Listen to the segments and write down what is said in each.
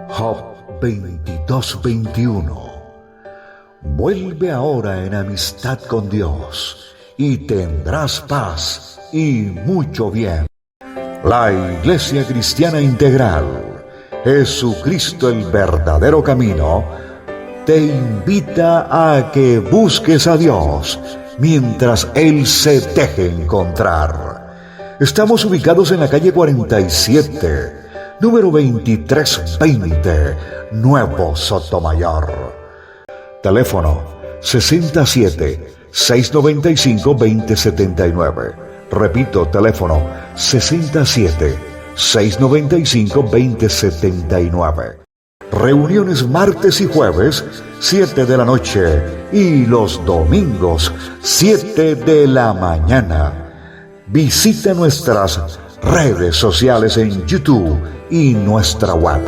Job 22:21. Vuelve ahora en amistad con Dios y tendrás paz y mucho bien. La Iglesia Cristiana Integral, Jesucristo el verdadero camino, te invita a que busques a Dios mientras Él se deje encontrar. Estamos ubicados en la calle 47, número 2320, Nuevo Sotomayor. Teléfono 67-695-2079. Repito, teléfono 67-695-2079. Reuniones martes y jueves, 7 de la noche, y los domingos, 7 de la mañana. Visita nuestras redes sociales en YouTube y nuestra web.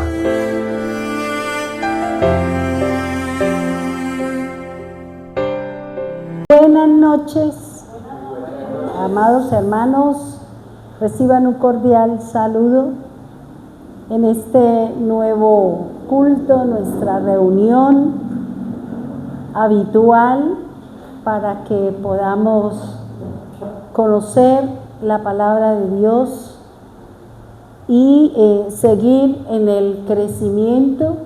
Buenas noches, amados hermanos, reciban un cordial saludo en este nuevo culto, nuestra reunión habitual para que podamos conocer la palabra de Dios y seguir en el crecimiento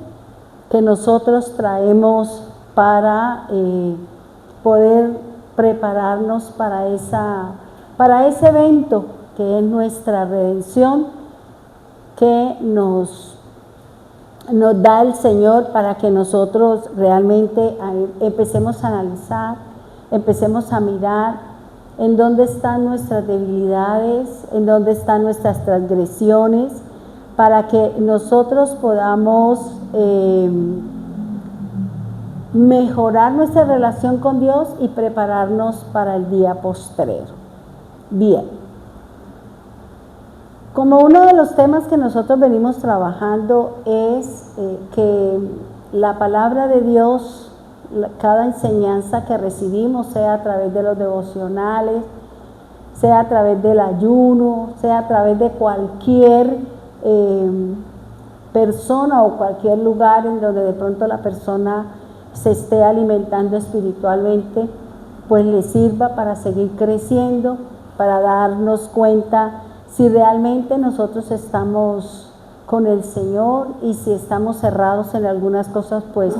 que nosotros traemos para poder prepararnos para ese evento que es nuestra redención, que nos da el Señor para que nosotros realmente empecemos a analizar, empecemos a mirar en dónde están nuestras debilidades, en dónde están nuestras transgresiones, para que nosotros podamos mejorar nuestra relación con Dios y prepararnos para el día postrero. Bien, como uno de los temas que nosotros venimos trabajando es que la palabra de Dios, cada enseñanza que recibimos, sea a través de los devocionales, sea a través del ayuno, sea a través de cualquier persona o cualquier lugar en donde de pronto la persona se esté alimentando espiritualmente, pues le sirva para seguir creciendo, para darnos cuenta si realmente nosotros estamos con el Señor, y si estamos cerrados en algunas cosas, pues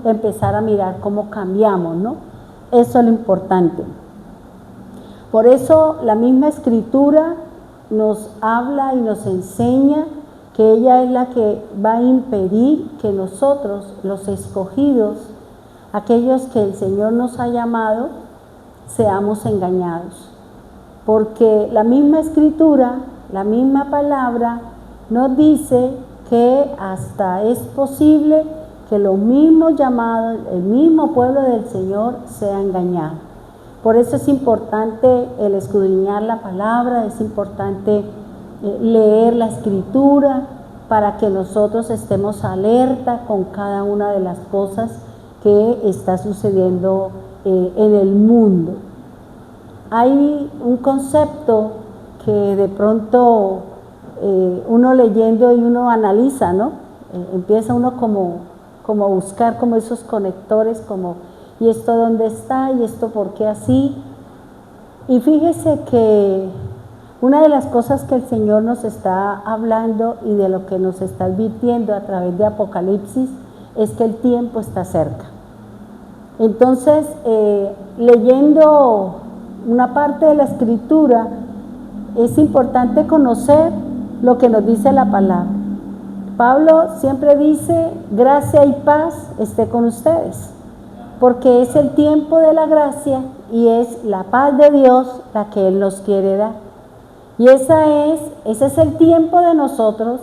empezar a mirar cómo cambiamos, ¿no? Eso es lo importante. Por eso la misma Escritura nos habla y nos enseña que ella es la que va a impedir que nosotros, los escogidos, aquellos que el Señor nos ha llamado, seamos engañados. Porque la misma Escritura, la misma palabra, nos dice que hasta es posible que los mismos llamados, el mismo pueblo del Señor sea engañado. Por eso es importante el escudriñar la palabra, es importante leer la Escritura para que nosotros estemos alerta con cada una de las cosas que está sucediendo en el mundo. Hay un concepto que de pronto uno leyendo y uno analiza, ¿no? Empieza uno como a buscar como esos conectores, como ¿y esto dónde está? ¿Y esto por qué así? Y fíjese que una de las cosas que el Señor nos está hablando y de lo que nos está advirtiendo a través de Apocalipsis es que el tiempo está cerca. Entonces, leyendo una parte de la Escritura, es importante conocer lo que nos dice la palabra. Pablo siempre dice: gracia y paz esté con ustedes, porque es el tiempo de la gracia y es la paz de Dios la que Él nos quiere dar. Y ese es el tiempo de nosotros,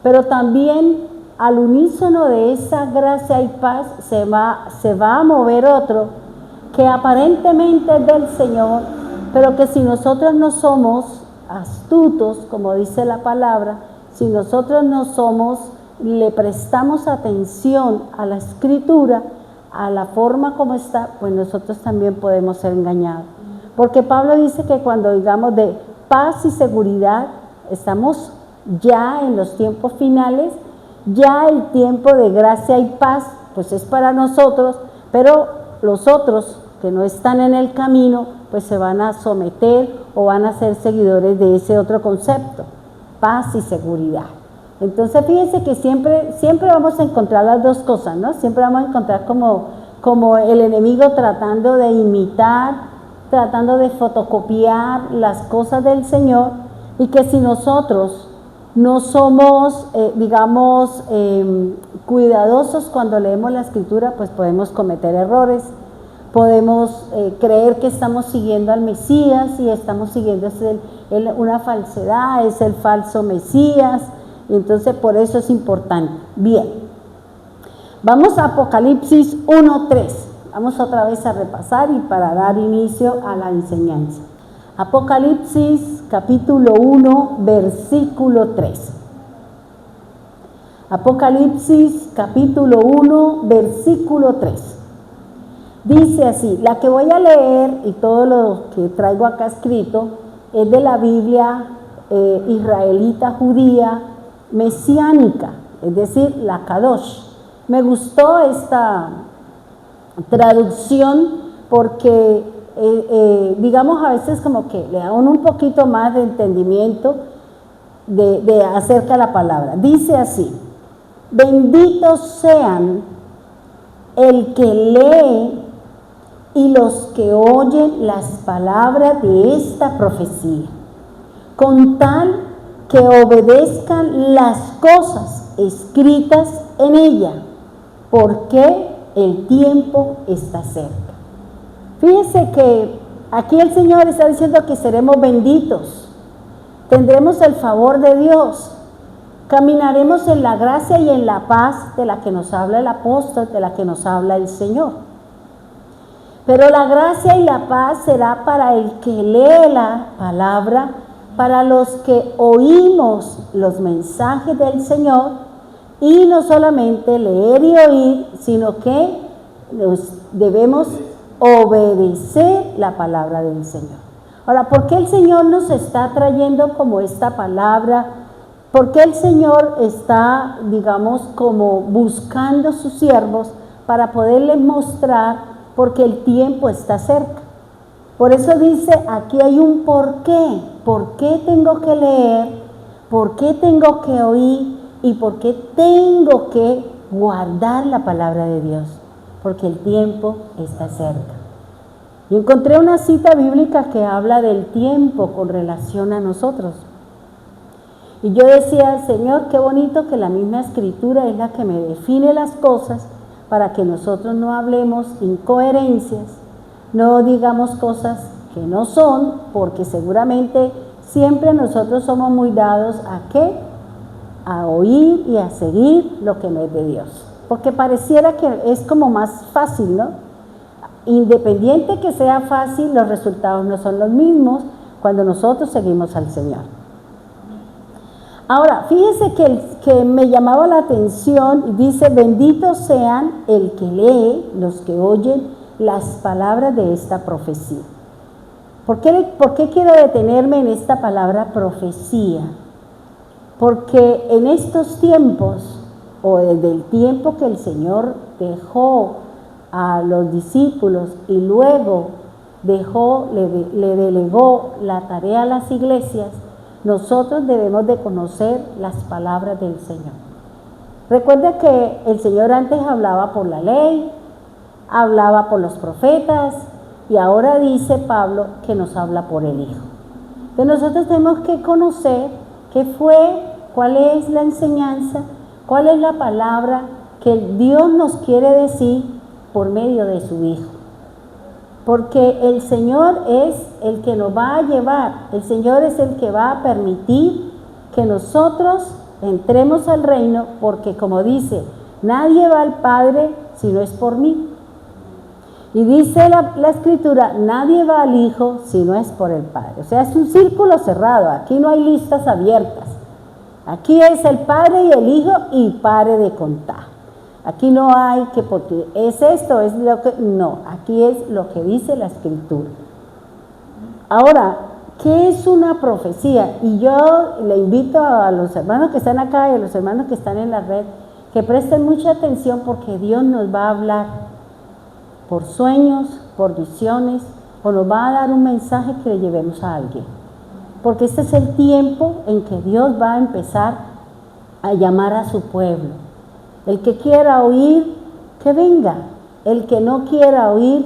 pero también al unísono de esa gracia y paz se va a mover otro que aparentemente es del Señor, pero que si nosotros no somos astutos, como dice la palabra, si nosotros no somos, le prestamos atención a la escritura, a la forma como está, pues nosotros también podemos ser engañados. Porque Pablo dice que cuando digamos de paz y seguridad, estamos ya en los tiempos finales, ya el tiempo de gracia y paz, pues es para nosotros, pero los otros que no están en el camino, pues se van a someter o van a ser seguidores de ese otro concepto, paz y seguridad. Entonces fíjense que siempre vamos a encontrar las dos cosas, ¿no? Siempre vamos a encontrar como el enemigo tratando de imitar, tratando de fotocopiar las cosas del Señor, y que si nosotros no somos, cuidadosos cuando leemos la Escritura, pues podemos cometer errores, podemos creer que estamos siguiendo al Mesías y estamos siguiendo una falsedad, es el falso Mesías, y entonces por eso es importante. Bien, vamos a Apocalipsis 1:3, vamos otra vez a repasar y para dar inicio a la enseñanza. Apocalipsis capítulo 1, versículo 3. Apocalipsis capítulo 1, versículo 3. Dice así, la que voy a leer y todo lo que traigo acá escrito es de la Biblia israelita judía mesiánica, es decir, la Kadosh. Me gustó esta traducción porque digamos a veces como que le da un poquito más de entendimiento de acerca de la palabra. Dice así, benditos sean el que lee y los que oyen las palabras de esta profecía, con tal que obedezcan las cosas escritas en ella, porque el tiempo está cerca. Fíjense que aquí el Señor está diciendo que seremos benditos, tendremos el favor de Dios, caminaremos en la gracia y en la paz de la que nos habla el apóstol, de la que nos habla el Señor. Pero la gracia y la paz será para el que lee la palabra, para los que oímos los mensajes del Señor, y no solamente leer y oír, sino que debemos obedecer la palabra del Señor. Ahora, ¿por qué el Señor nos está trayendo como esta palabra? ¿Por qué el Señor está, como buscando sus siervos para poderles mostrar? Porque el tiempo está cerca. Por eso dice, aquí hay un porqué. ¿Por qué tengo que leer? ¿Por qué tengo que oír? ¿Y por qué tengo que guardar la palabra de Dios? Porque el tiempo está cerca. Y encontré una cita bíblica que habla del tiempo con relación a nosotros. Y yo decía, Señor, qué bonito que la misma Escritura es la que me define las cosas, para que nosotros no hablemos incoherencias, no digamos cosas que no son, porque seguramente siempre nosotros somos muy dados ¿a qué? A oír y a seguir lo que no es de Dios. Porque pareciera que es como más fácil, ¿no? Independiente que sea fácil, los resultados no son los mismos cuando nosotros seguimos al Señor. Ahora, fíjense que me llamaba la atención, dice, benditos sean el que lee, los que oyen las palabras de esta profecía. ¿Por qué quiero detenerme en esta palabra profecía? Porque en estos tiempos, o desde el tiempo que el Señor dejó a los discípulos y luego le delegó la tarea a las iglesias, nosotros debemos de conocer las palabras del Señor. Recuerde que el Señor antes hablaba por la ley, hablaba por los profetas, y ahora dice Pablo que nos habla por el Hijo. Entonces nosotros tenemos que conocer qué fue, cuál es la enseñanza, cuál es la palabra que Dios nos quiere decir por medio de su Hijo. Porque el Señor es el que nos va a llevar, el Señor es el que va a permitir que nosotros entremos al reino, porque como dice, nadie va al Padre si no es por mí. Y dice la Escritura, nadie va al Hijo si no es por el Padre. O sea, es un círculo cerrado, aquí no hay listas abiertas. Aquí es el Padre y el Hijo y pare de contar. Aquí no hay que, porque es esto, es lo que, no, aquí es lo que dice la Escritura. Ahora, ¿qué es una profecía? Y yo le invito a los hermanos que están acá y a los hermanos que están en la red, que presten mucha atención porque Dios nos va a hablar por sueños, por visiones, o nos va a dar un mensaje que le llevemos a alguien. Porque este es el tiempo en que Dios va a empezar a llamar a su pueblo. El que quiera oír, que venga. El que no quiera oír,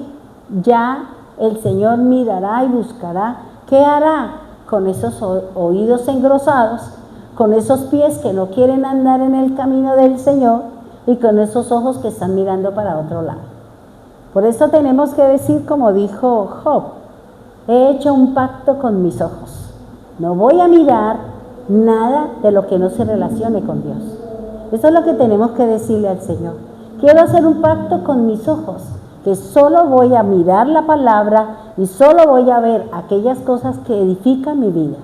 ya el Señor mirará y buscará. ¿Qué hará con esos oídos engrosados, con esos pies que no quieren andar en el camino del Señor y con esos ojos que están mirando para otro lado? Por eso tenemos que decir, como dijo Job, he hecho un pacto con mis ojos. No voy a mirar nada de lo que no se relacione con Dios. Eso es lo que tenemos que decirle al Señor. Quiero hacer un pacto con mis ojos, que solo voy a mirar la palabra y solo voy a ver aquellas cosas que edifican mi vida,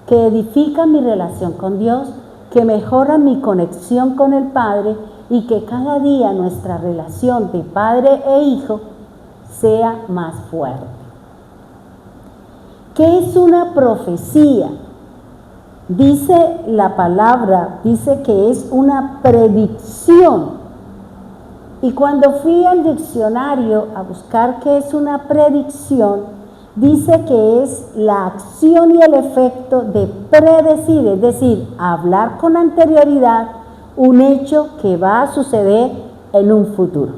que edifican mi relación con Dios, que mejoran mi conexión con el Padre y que cada día nuestra relación de padre e hijo sea más fuerte. ¿Qué es una profecía? Dice la palabra, dice que es una predicción. Y cuando fui al diccionario a buscar qué es una predicción, dice que es la acción y el efecto de predecir, es decir, hablar con anterioridad un hecho que va a suceder en un futuro.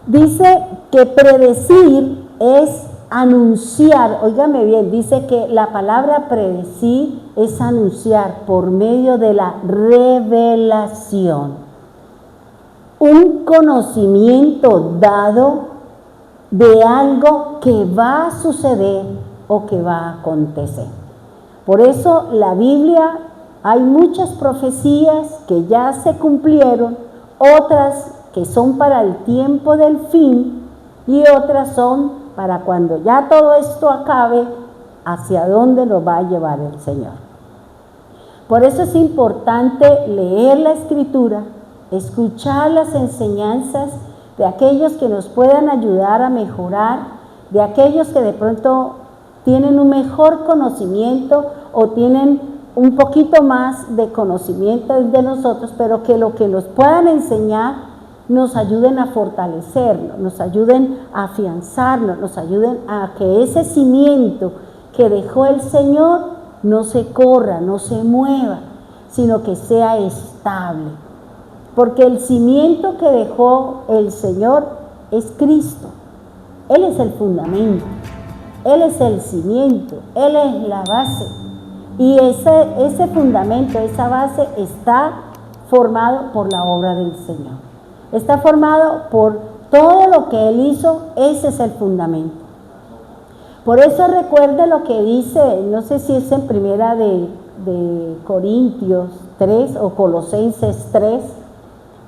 Dice que predecir es anunciar, óigame bien, dice que la palabra predecir es anunciar por medio de la revelación. Un conocimiento dado de algo que va a suceder o que va a acontecer. Por eso la Biblia, hay muchas profecías que ya se cumplieron, otras que son para el tiempo del fin y otras son para cuando ya todo esto acabe, hacia dónde nos va a llevar el Señor. Por eso es importante leer la Escritura, escuchar las enseñanzas de aquellos que nos puedan ayudar a mejorar, de aquellos que de pronto tienen un mejor conocimiento o tienen un poquito más de conocimiento de nosotros, pero que lo que nos puedan enseñar nos ayuden a fortalecernos, nos ayuden a afianzarnos, nos ayuden a que ese cimiento que dejó el Señor no se corra, no se mueva, sino que sea estable. Porque el cimiento que dejó el Señor es Cristo. Él es el fundamento, Él es el cimiento, Él es la base. Y ese fundamento, esa base está formado por la obra del Señor. Está formado por todo lo que Él hizo, ese es el fundamento. Por eso recuerde lo que dice, no sé si es en primera de Corintios 3 o Colosenses 3,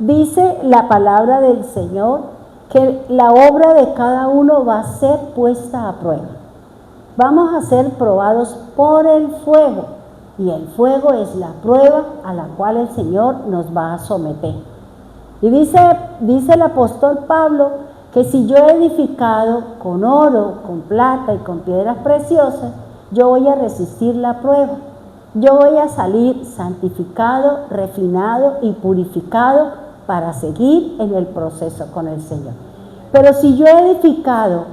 dice la palabra del Señor que la obra de cada uno va a ser puesta a prueba. Vamos a ser probados por el fuego, y el fuego es la prueba a la cual el Señor nos va a someter. Y dice el apóstol Pablo que si yo he edificado con oro, con plata y con piedras preciosas, yo voy a resistir la prueba. Yo voy a salir santificado, refinado y purificado para seguir en el proceso con el Señor. Pero si yo he edificado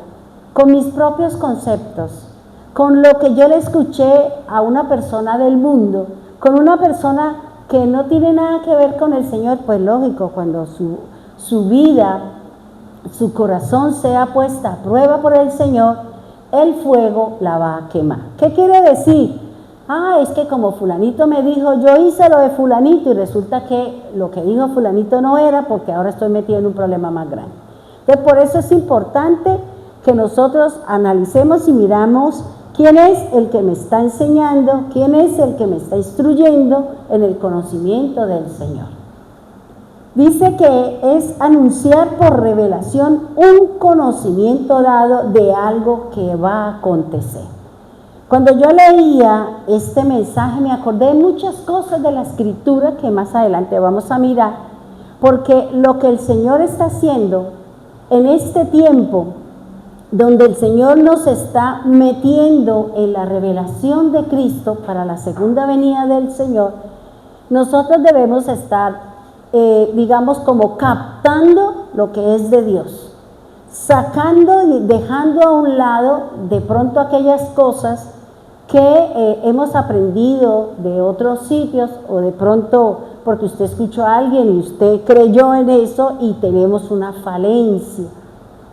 con mis propios conceptos, con lo que yo le escuché a una persona del mundo, con una persona que no tiene nada que ver con el Señor, pues lógico, cuando su vida, su corazón sea puesta a prueba por el Señor, el fuego la va a quemar. ¿Qué quiere decir? Es que como fulanito me dijo, yo hice lo de fulanito y resulta que lo que dijo fulanito no era, porque ahora estoy metido en un problema más grande. Entonces por eso es importante que nosotros analicemos y miramos quién es el que me está enseñando, quién es el que me está instruyendo en el conocimiento del Señor. Dice que es anunciar por revelación un conocimiento dado de algo que va a acontecer. Cuando yo leía este mensaje me acordé de muchas cosas de la Escritura que más adelante vamos a mirar, porque lo que el Señor está haciendo en este tiempo, donde el Señor nos está metiendo en la revelación de Cristo para la segunda venida del Señor, nosotros debemos estar, digamos, como captando lo que es de Dios, sacando y dejando a un lado de pronto aquellas cosas que hemos aprendido de otros sitios, o de pronto porque usted escuchó a alguien y usted creyó en eso y tenemos una falencia,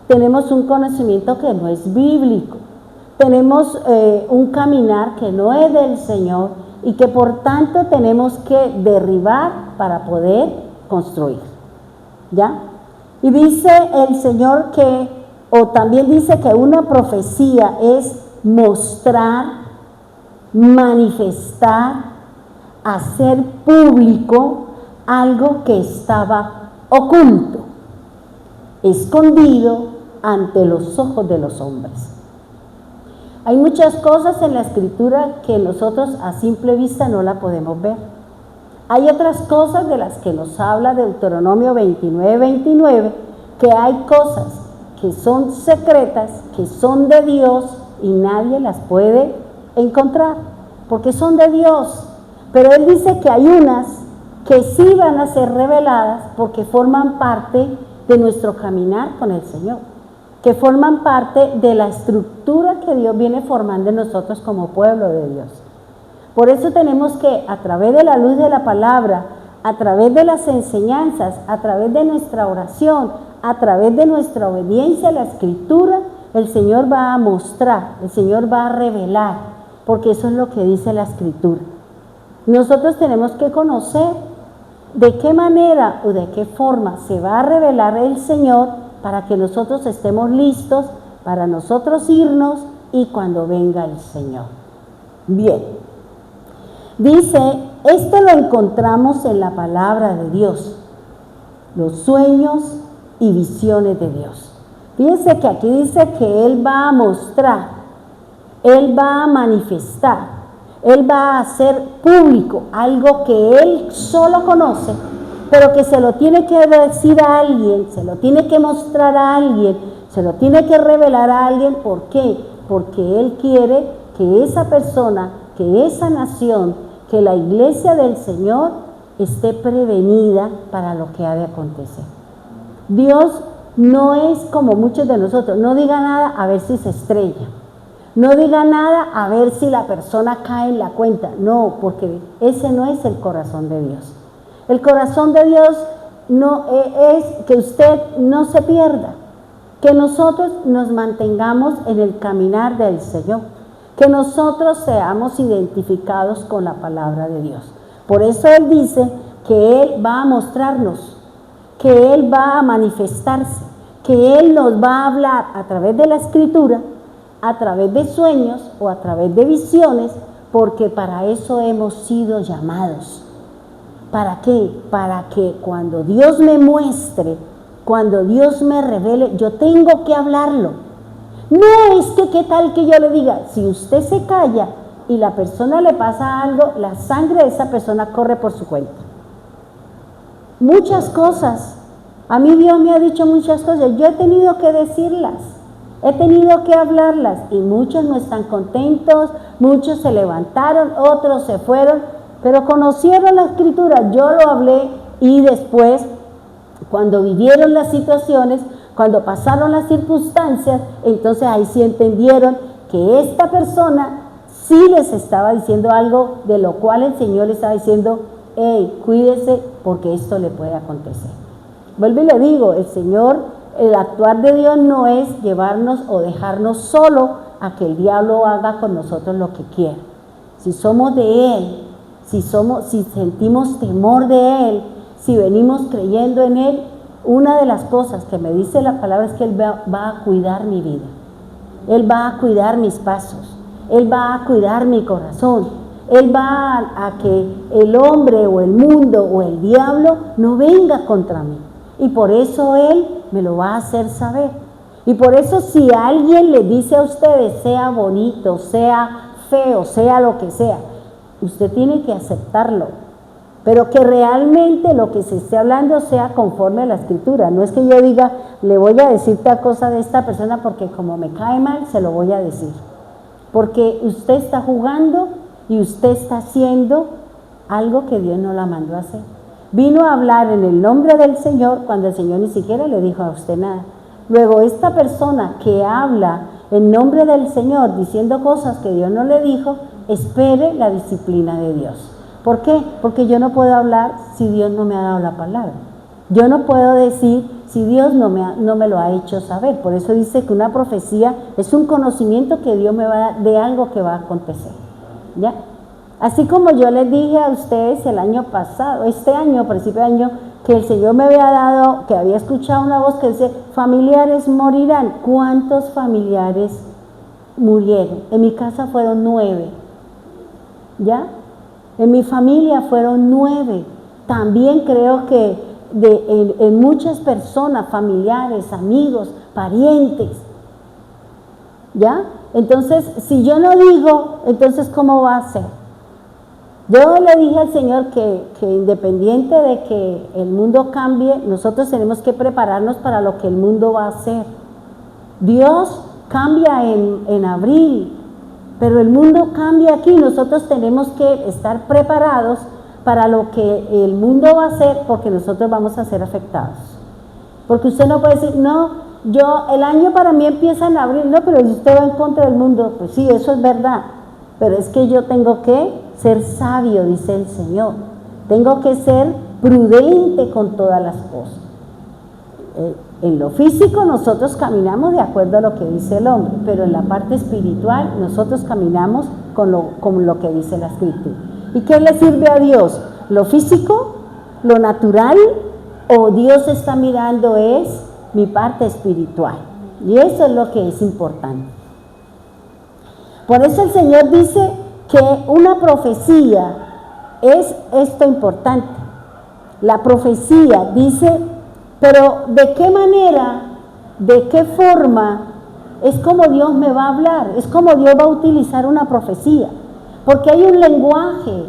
tenemos un conocimiento que no es bíblico, tenemos un caminar que no es del Señor y que por tanto tenemos que derribar para poder construir, ¿ya? Y dice el Señor que, o también dice que una profecía es mostrar, manifestar, hacer público algo que estaba oculto, escondido ante los ojos de los hombres. Hay muchas cosas en la Escritura que nosotros a simple vista no la podemos ver. Hay otras cosas de las que nos habla Deuteronomio 29:29, que hay cosas que son secretas, que son de Dios y nadie las puede encontrar, porque son de Dios. Pero Él dice que hay unas que sí van a ser reveladas porque forman parte de nuestro caminar con el Señor, que forman parte de la estructura que Dios viene formando en nosotros como pueblo de Dios. Por eso tenemos que, a través de la luz de la palabra, a través de las enseñanzas, a través de nuestra oración, a través de nuestra obediencia a la Escritura, el Señor va a mostrar, el Señor va a revelar, porque eso es lo que dice la Escritura. Nosotros tenemos que conocer de qué manera o de qué forma se va a revelar el Señor para que nosotros estemos listos para nosotros irnos y cuando venga el Señor. Bien, dice, esto lo encontramos en la palabra de Dios, los sueños y visiones de Dios. Fíjense que aquí dice que Él va a mostrar, Él va a manifestar, Él va a hacer público algo que Él solo conoce, pero que se lo tiene que decir a alguien, se lo tiene que mostrar a alguien, se lo tiene que revelar a alguien. ¿Por qué? Porque Él quiere que esa persona, que esa nación, que la iglesia del Señor esté prevenida para lo que ha de acontecer. Dios no es como muchos de nosotros, no diga nada a ver si se estrella, no diga nada a ver si la persona cae en la cuenta, no, porque ese no es el corazón de Dios. El corazón de Dios no es que usted no se pierda, que nosotros nos mantengamos en el caminar del Señor, que nosotros seamos identificados con la palabra de Dios. Por eso Él dice que Él va a mostrarnos, que Él va a manifestarse, que Él nos va a hablar a través de la Escritura, a través de sueños o a través de visiones, porque para eso hemos sido llamados. ¿Para qué? Para que cuando Dios me muestre, cuando Dios me revele, yo tengo que hablarlo. No es que qué tal que yo le diga, si usted se calla y la persona le pasa algo, la sangre de esa persona corre por su cuenta. Muchas cosas, a mí Dios me ha dicho muchas cosas, yo he tenido que decirlas, he tenido que hablarlas y muchos no están contentos, muchos se levantaron, otros se fueron, pero conocieron la Escritura, yo lo hablé y después, cuando vivieron las situaciones, cuando pasaron las circunstancias, entonces ahí sí entendieron que esta persona sí les estaba diciendo algo de lo cual el Señor les estaba diciendo, hey, cuídese porque esto le puede acontecer. Vuelvo y le digo, el Señor, el actuar de Dios no es llevarnos o dejarnos solo a que el diablo haga con nosotros lo que quiera. Si somos de Él, si sentimos temor de Él, si venimos creyendo en Él, una de las cosas que me dice la palabra es que Él va a cuidar mi vida, Él va a cuidar mis pasos, Él va a cuidar mi corazón, Él va a que el hombre o el mundo o el diablo no venga contra mí. Y por eso Él me lo va a hacer saber. Y por eso si alguien le dice a ustedes, sea bonito, sea feo, sea lo que sea, usted tiene que aceptarlo. Pero que realmente lo que se esté hablando sea conforme a la Escritura. No es que yo diga, le voy a decir tal cosa de esta persona porque como me cae mal, se lo voy a decir. Porque usted está jugando y usted está haciendo algo que Dios no la mandó a hacer. Vino a hablar en el nombre del Señor cuando el Señor ni siquiera le dijo a usted nada. Luego esta persona que habla en nombre del Señor diciendo cosas que Dios no le dijo, espere la disciplina de Dios. ¿Por qué? Porque yo no puedo hablar si Dios no me ha dado la palabra. Yo no puedo decir si Dios no me lo ha hecho saber. Por eso dice que una profecía es un conocimiento que Dios me va a dar de algo que va a acontecer. ¿Ya? Así como yo les dije a ustedes el año pasado, este año, principio de año, que el Señor me había dado, que había escuchado una voz que dice, familiares morirán. ¿Cuántos familiares murieron? En mi casa fueron 9. ¿Ya? En mi familia fueron 9. También creo que en muchas personas, familiares, amigos, parientes. ¿Ya? Entonces, si yo no digo, entonces ¿cómo va a ser? Yo le dije al Señor que independiente de que el mundo cambie, nosotros tenemos que prepararnos para lo que el mundo va a hacer. Dios cambia en abril, pero el mundo cambia aquí. Nosotros tenemos que estar preparados para lo que el mundo va a hacer, porque nosotros vamos a ser afectados. Porque usted no puede decir, no, el año para mí empieza en abril, no, pero usted va en contra del mundo. Pues sí, eso es verdad, pero es que yo tengo que ser sabio, dice el Señor. Tengo que ser prudente con todas las cosas. En lo físico nosotros caminamos de acuerdo a lo que dice el hombre, pero en la parte espiritual nosotros caminamos con lo que dice la Escritura. ¿Y qué le sirve a Dios? ¿Lo físico? ¿Lo natural? ¿O Dios está mirando es mi parte espiritual? Y eso es lo que es importante. Por eso el Señor dice que una profecía es esto importante. La profecía dice, pero ¿de qué manera, de qué forma es como Dios me va a hablar? Es como Dios va a utilizar una profecía. Porque hay un lenguaje.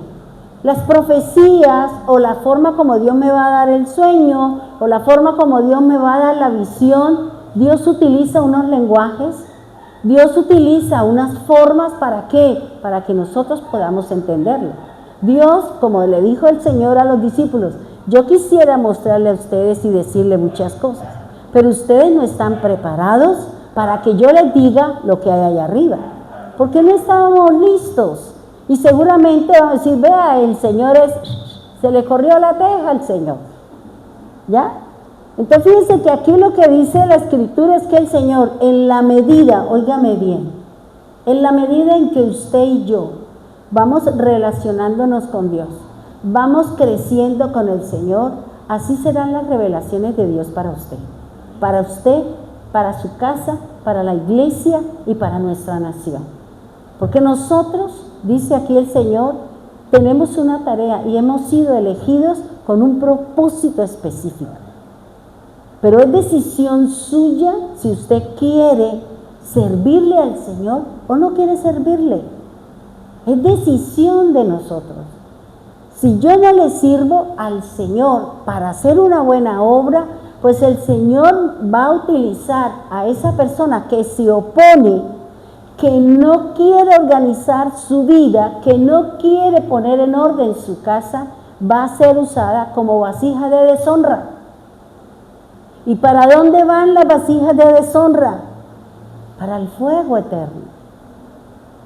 Las profecías o la forma como Dios me va a dar el sueño o la forma como Dios me va a dar la visión, Dios utiliza unos lenguajes. Dios utiliza unas formas, ¿para qué? Para que nosotros podamos entenderlo. Dios, como le dijo el Señor a los discípulos, yo quisiera mostrarle a ustedes y decirle muchas cosas, pero ustedes no están preparados para que yo les diga lo que hay allá arriba, porque no estábamos listos. Y seguramente van a decir, vea, el Señor se le corrió la teja al Señor. ¿Ya? Entonces fíjense que aquí lo que dice la Escritura es que el Señor, en la medida, óigame bien, en la medida en que usted y yo vamos relacionándonos con Dios, vamos creciendo con el Señor, así serán las revelaciones de Dios para usted, para su casa, para la iglesia y para nuestra nación. Porque nosotros, dice aquí el Señor, tenemos una tarea y hemos sido elegidos con un propósito específico. Pero es decisión suya si usted quiere servirle al Señor o no quiere servirle. Es decisión de nosotros. Si yo no le sirvo al Señor para hacer una buena obra, pues el Señor va a utilizar a esa persona que se opone, que no quiere organizar su vida, que no quiere poner en orden su casa, va a ser usada como vasija de deshonra. ¿Y para dónde van las vasijas de deshonra? Para el fuego eterno.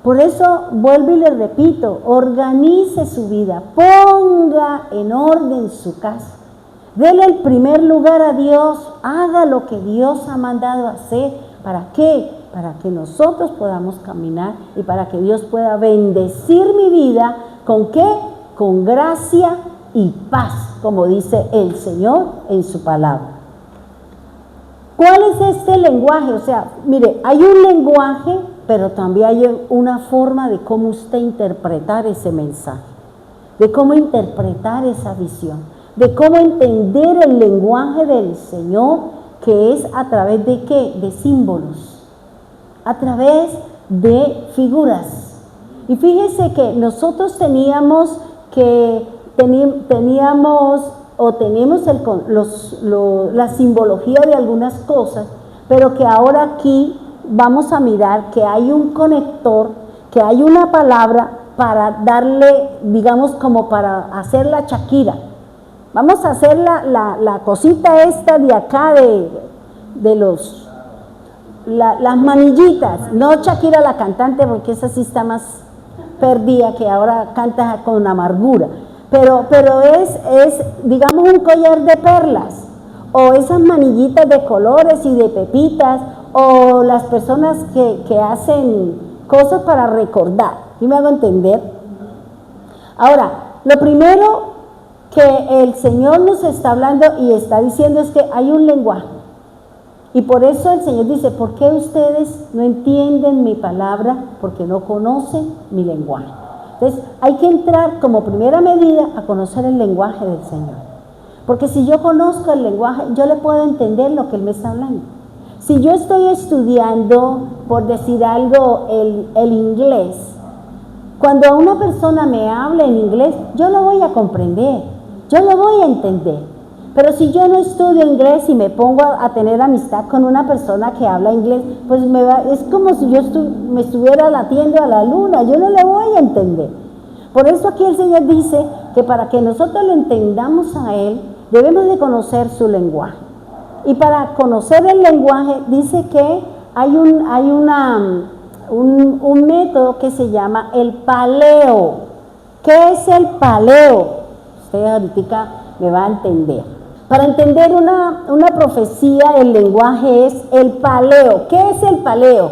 Por eso vuelvo y le repito, organice su vida, ponga en orden su casa, dele el primer lugar a Dios, haga lo que Dios ha mandado hacer. ¿Para qué? Para que nosotros podamos caminar y para que Dios pueda bendecir mi vida. ¿Con qué? Con gracia y paz, como dice el Señor en su palabra. ¿Cuál es este lenguaje? O sea, mire, hay un lenguaje, pero también hay una forma de cómo usted interpretar ese mensaje, de cómo interpretar esa visión, de cómo entender el lenguaje del Señor, que es a través de ¿qué? De símbolos, a través de figuras. Y fíjese que nosotros tenemos la simbología de algunas cosas, pero que ahora aquí vamos a mirar que hay un conector, que hay una palabra para darle, digamos, como para hacer la Shakira. Vamos a hacer la cosita esta de acá las manillitas, no Shakira la cantante, porque esa sí está más perdida, que ahora canta con amargura, pero es digamos un collar de perlas, o esas manillitas de colores y de pepitas, o las personas que hacen cosas para recordar. ¿Sí me hago entender? Ahora, lo primero que el Señor nos está hablando y está diciendo es que hay un lenguaje. Y por eso el Señor dice, ¿por qué ustedes no entienden mi palabra? Porque no conocen mi lenguaje. Entonces, hay que entrar como primera medida a conocer el lenguaje del Señor. Porque si yo conozco el lenguaje, yo le puedo entender lo que Él me está hablando. Si yo estoy estudiando, por decir algo, el inglés, cuando a una persona me habla en inglés, yo lo voy a comprender, yo lo voy a entender. Pero si yo no estudio inglés y me pongo a tener amistad con una persona que habla inglés, pues es como si yo me estuviera latiendo a la luna, yo no le voy a entender. Por eso aquí el Señor dice que para que nosotros lo entendamos a Él, debemos de conocer su lenguaje. Y para conocer el lenguaje, dice que hay un método que se llama el paleo. ¿Qué es el paleo? Usted ahorita me va a entender. Para entender una profecía, el lenguaje es el paleo. ¿Qué es el paleo?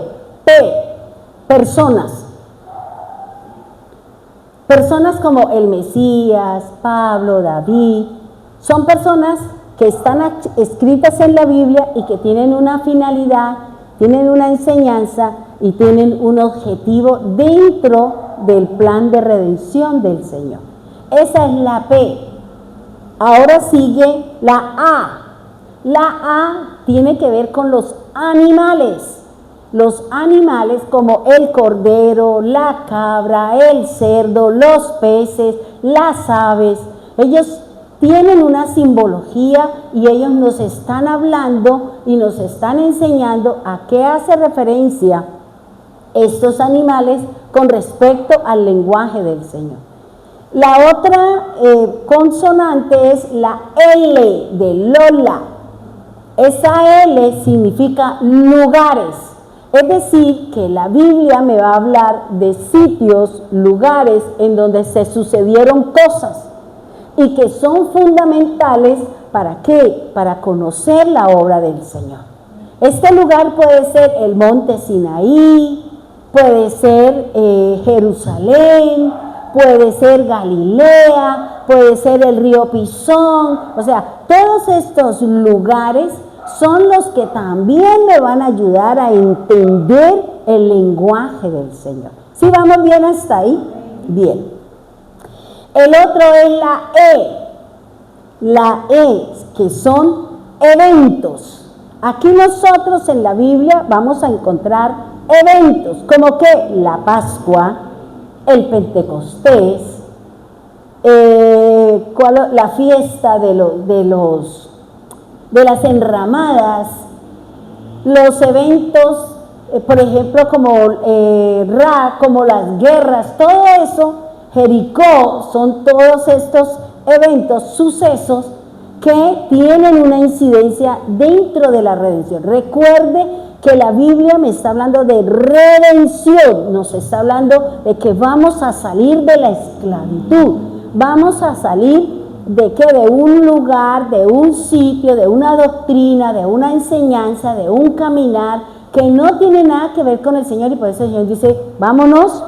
Personas. Personas como el Mesías, Pablo, David, son personas que están escritas en la Biblia y que tienen una finalidad, tienen una enseñanza y tienen un objetivo dentro del plan de redención del Señor. Esa es la P. Ahora sigue la A. La A tiene que ver con los animales. Los animales como el cordero, la cabra, el cerdo, los peces, las aves. Ellos tienen una simbología y ellos nos están hablando y nos están enseñando a qué hace referencia estos animales con respecto al lenguaje del Señor. La otra consonante es la L de Lola. Esa L significa lugares. Es decir, que la Biblia me va a hablar de sitios, lugares en donde se sucedieron cosas y que son fundamentales, ¿para qué? Para conocer la obra del Señor. Este lugar puede ser el monte Sinaí, puede ser Jerusalén, puede ser Galilea, puede ser el río Pisón. O sea, todos estos lugares son los que también me van a ayudar a entender el lenguaje del Señor. ¿Sí vamos bien hasta ahí? Bien. El otro es la E. La E, que son eventos. Aquí nosotros en la Biblia vamos a encontrar eventos, como que la Pascua, el Pentecostés, la fiesta de las enramadas, los eventos, por ejemplo, como como las guerras, todo eso, Jericó, son todos estos eventos, sucesos que tienen una incidencia dentro de la redención. Recuerde que la Biblia me está hablando de redención, nos está hablando de que vamos a salir de la esclavitud, vamos a salir de que de un lugar, de un sitio, de una doctrina, de una enseñanza, de un caminar que no tiene nada que ver con el Señor, y por eso el Señor dice, vámonos,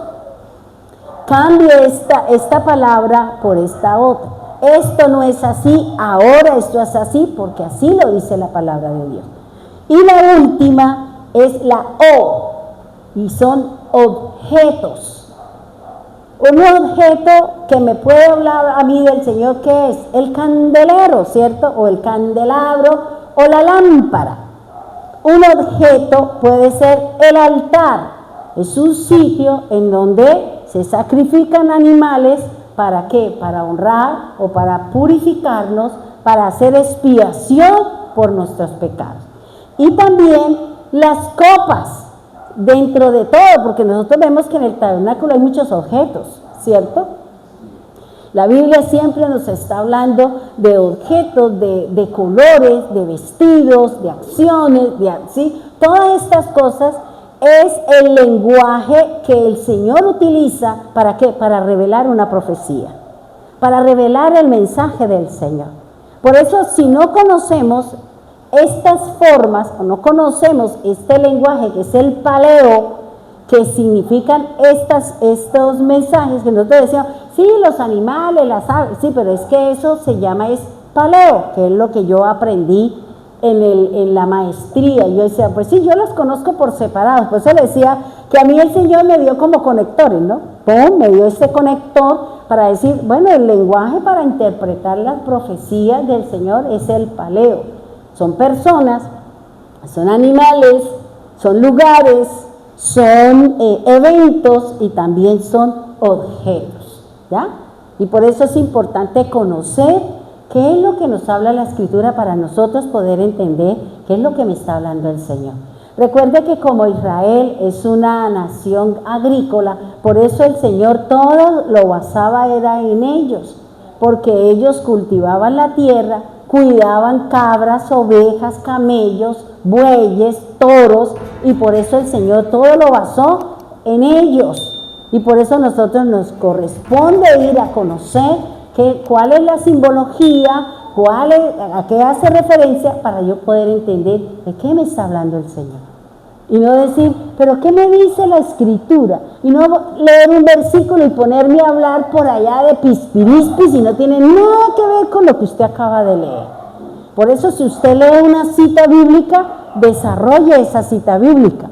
cambie esta palabra por esta otra. Esto no es así, ahora esto es así, porque así lo dice la palabra de Dios. Y la última es la O. y son objetos. Un objeto que me puede hablar a mí del Señor, ¿qué es? El candelero, ¿cierto? O el candelabro o la lámpara. Un objeto puede ser el altar. Es un sitio en donde se sacrifican animales. ¿Para qué? Para honrar o para purificarnos, para hacer expiación por nuestros pecados. Y también las copas. Dentro de todo, porque nosotros vemos que en el tabernáculo hay muchos objetos, ¿cierto? La Biblia siempre nos está hablando de objetos, de colores, de vestidos, de acciones, ¿sí? Todas estas cosas es el lenguaje que el Señor utiliza, ¿para qué? Para revelar una profecía, para revelar el mensaje del Señor. Por eso, si no conocemos estas formas, o no conocemos este lenguaje que es el paleo, que significan estos mensajes que nosotros decíamos, sí, los animales, las aves, sí, pero es que eso se llama es paleo, que es lo que yo aprendí en la maestría. Yo decía, pues sí, yo los conozco por separado, por eso le decía que a mí el Señor me dio como conectores, ¿no? Pum, me dio este conector para decir, bueno, el lenguaje para interpretar las profecías del Señor es el paleo. Son personas, son animales, son lugares, son eventos y también son objetos, ¿ya? Y por eso es importante conocer qué es lo que nos habla la Escritura para nosotros poder entender qué es lo que me está hablando el Señor. Recuerde que como Israel es una nación agrícola, por eso el Señor todo lo basaba era en ellos, porque ellos cultivaban la tierra, cuidaban cabras, ovejas, camellos, bueyes, toros, y por eso el Señor todo lo basó en ellos. Y por eso a nosotros nos corresponde ir a conocer cuál es la simbología, a qué hace referencia, para yo poder entender de qué me está hablando el Señor. Y no decir, pero ¿qué me dice la Escritura? Y no leer un versículo y ponerme a hablar por allá de pispirispis y no tiene nada que ver con lo que usted acaba de leer. Por eso, si usted lee una cita bíblica, desarrolle esa cita bíblica.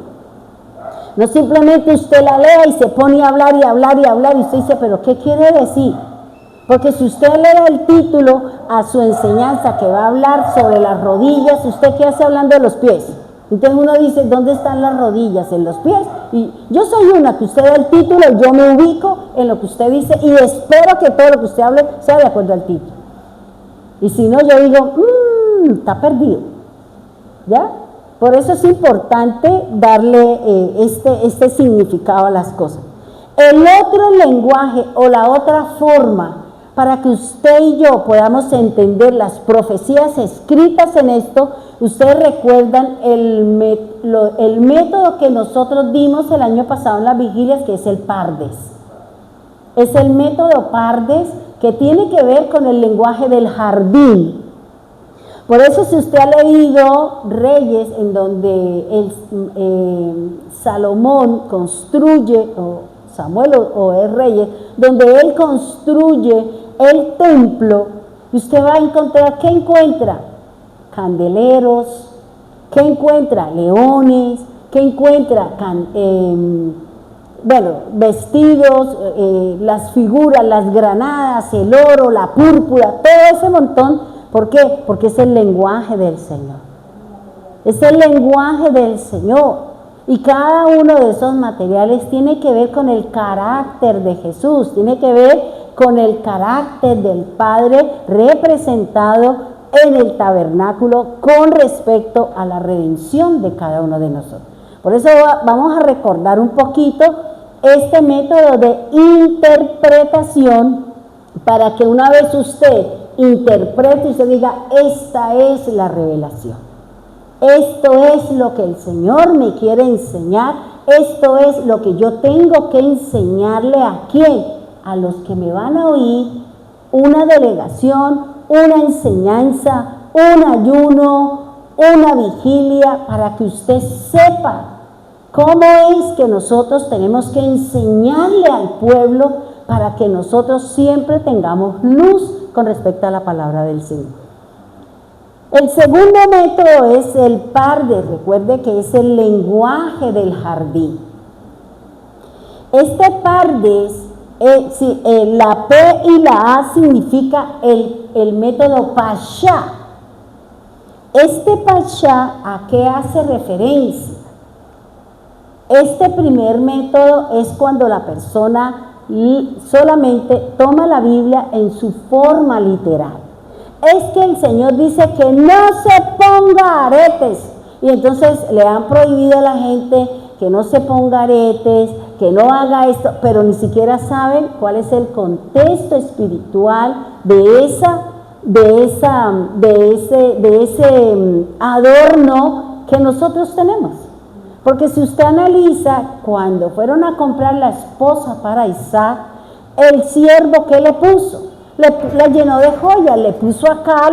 No simplemente usted la lea y se pone a hablar y hablar y hablar y usted dice, pero ¿qué quiere decir? Porque si usted lee el título a su enseñanza que va a hablar sobre las rodillas, ¿usted qué hace hablando de los pies? Entonces uno dice, ¿dónde están las rodillas? En los pies. Y yo soy una que usted da el título, yo me ubico en lo que usted dice y espero que todo lo que usted hable sea de acuerdo al título. Y si no, yo digo, está perdido. ¿Ya? Por eso es importante darle este significado a las cosas. El otro lenguaje o la otra forma para que usted y yo podamos entender las profecías escritas en esto, ustedes recuerdan el método que nosotros dimos el año pasado en las vigilias, que es el Pardes. Es el método Pardes que tiene que ver con el lenguaje del jardín. Por eso, si usted ha leído Reyes, en donde Salomón construye, o Samuel o es Reyes, donde él construye el templo, usted va a encontrar, ¿qué encuentra? Candeleros, ¿qué encuentra? Leones, ¿qué encuentra? Vestidos, las figuras, las granadas, el oro, la púrpura, todo ese montón. ¿Por qué? Porque es el lenguaje del Señor. Es el lenguaje del Señor. Y cada uno de esos materiales tiene que ver con el carácter de Jesús, tiene que ver con el carácter del Padre representado en el tabernáculo con respecto a la redención de cada uno de nosotros. Por eso vamos a recordar un poquito este método de interpretación para que una vez usted interprete y usted diga, esta es la revelación. Esto es lo que el Señor me quiere enseñar, esto es lo que yo tengo que enseñarle a quién, a los que me van a oír, una delegación, una enseñanza, un ayuno, una vigilia, para que usted sepa cómo es que nosotros tenemos que enseñarle al pueblo para que nosotros siempre tengamos luz con respecto a la palabra del Señor. El segundo método es el Pardes. Recuerde que es el lenguaje del jardín. Este pardes, la P y la A significa el método Pasha. Este Pasha, ¿a qué hace referencia? Este primer método es cuando la persona solamente toma la Biblia en su forma literal. Es que el Señor dice que no se ponga aretes, y entonces le han prohibido a la gente que no se ponga aretes, que no haga esto, pero ni siquiera saben cuál es el contexto espiritual de ese adorno que nosotros tenemos. Porque si usted analiza, cuando fueron a comprar la esposa para Isaac, el siervo, ¿qué le puso? La llenó de joyas, le puso acá,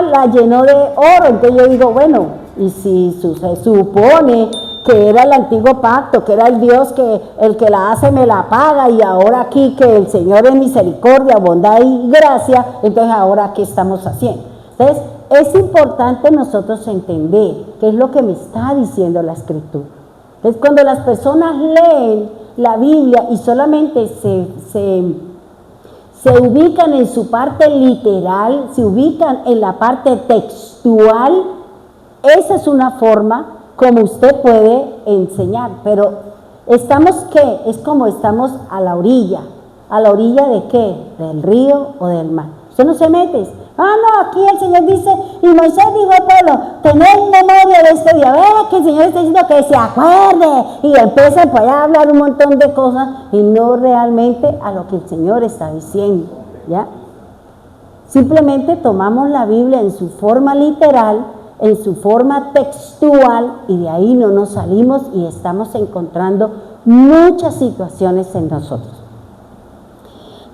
la llenó de oro. Entonces yo digo, bueno, y si se supone que era el antiguo pacto, que era el Dios que el que la hace me la paga, y ahora aquí que el Señor es misericordia, bondad y gracia, entonces ahora ¿qué estamos haciendo? Entonces es importante nosotros entender qué es lo que me está diciendo la Escritura. Entonces cuando las personas leen la Biblia y solamente se ubican en su parte literal, se ubican en la parte textual, esa es una forma como usted puede enseñar, pero estamos ¿qué? Es como estamos a la orilla de ¿qué? Del río o del mar. Usted no se mete. No, aquí el Señor dice, y Moisés dijo al pueblo, tened memoria de este día, que el Señor está diciendo que se acuerde, y empieza por allá a hablar un montón de cosas, y no realmente a lo que el Señor está diciendo, ¿ya? Simplemente tomamos la Biblia en su forma literal, en su forma textual, y de ahí no nos salimos y estamos encontrando muchas situaciones en nosotros.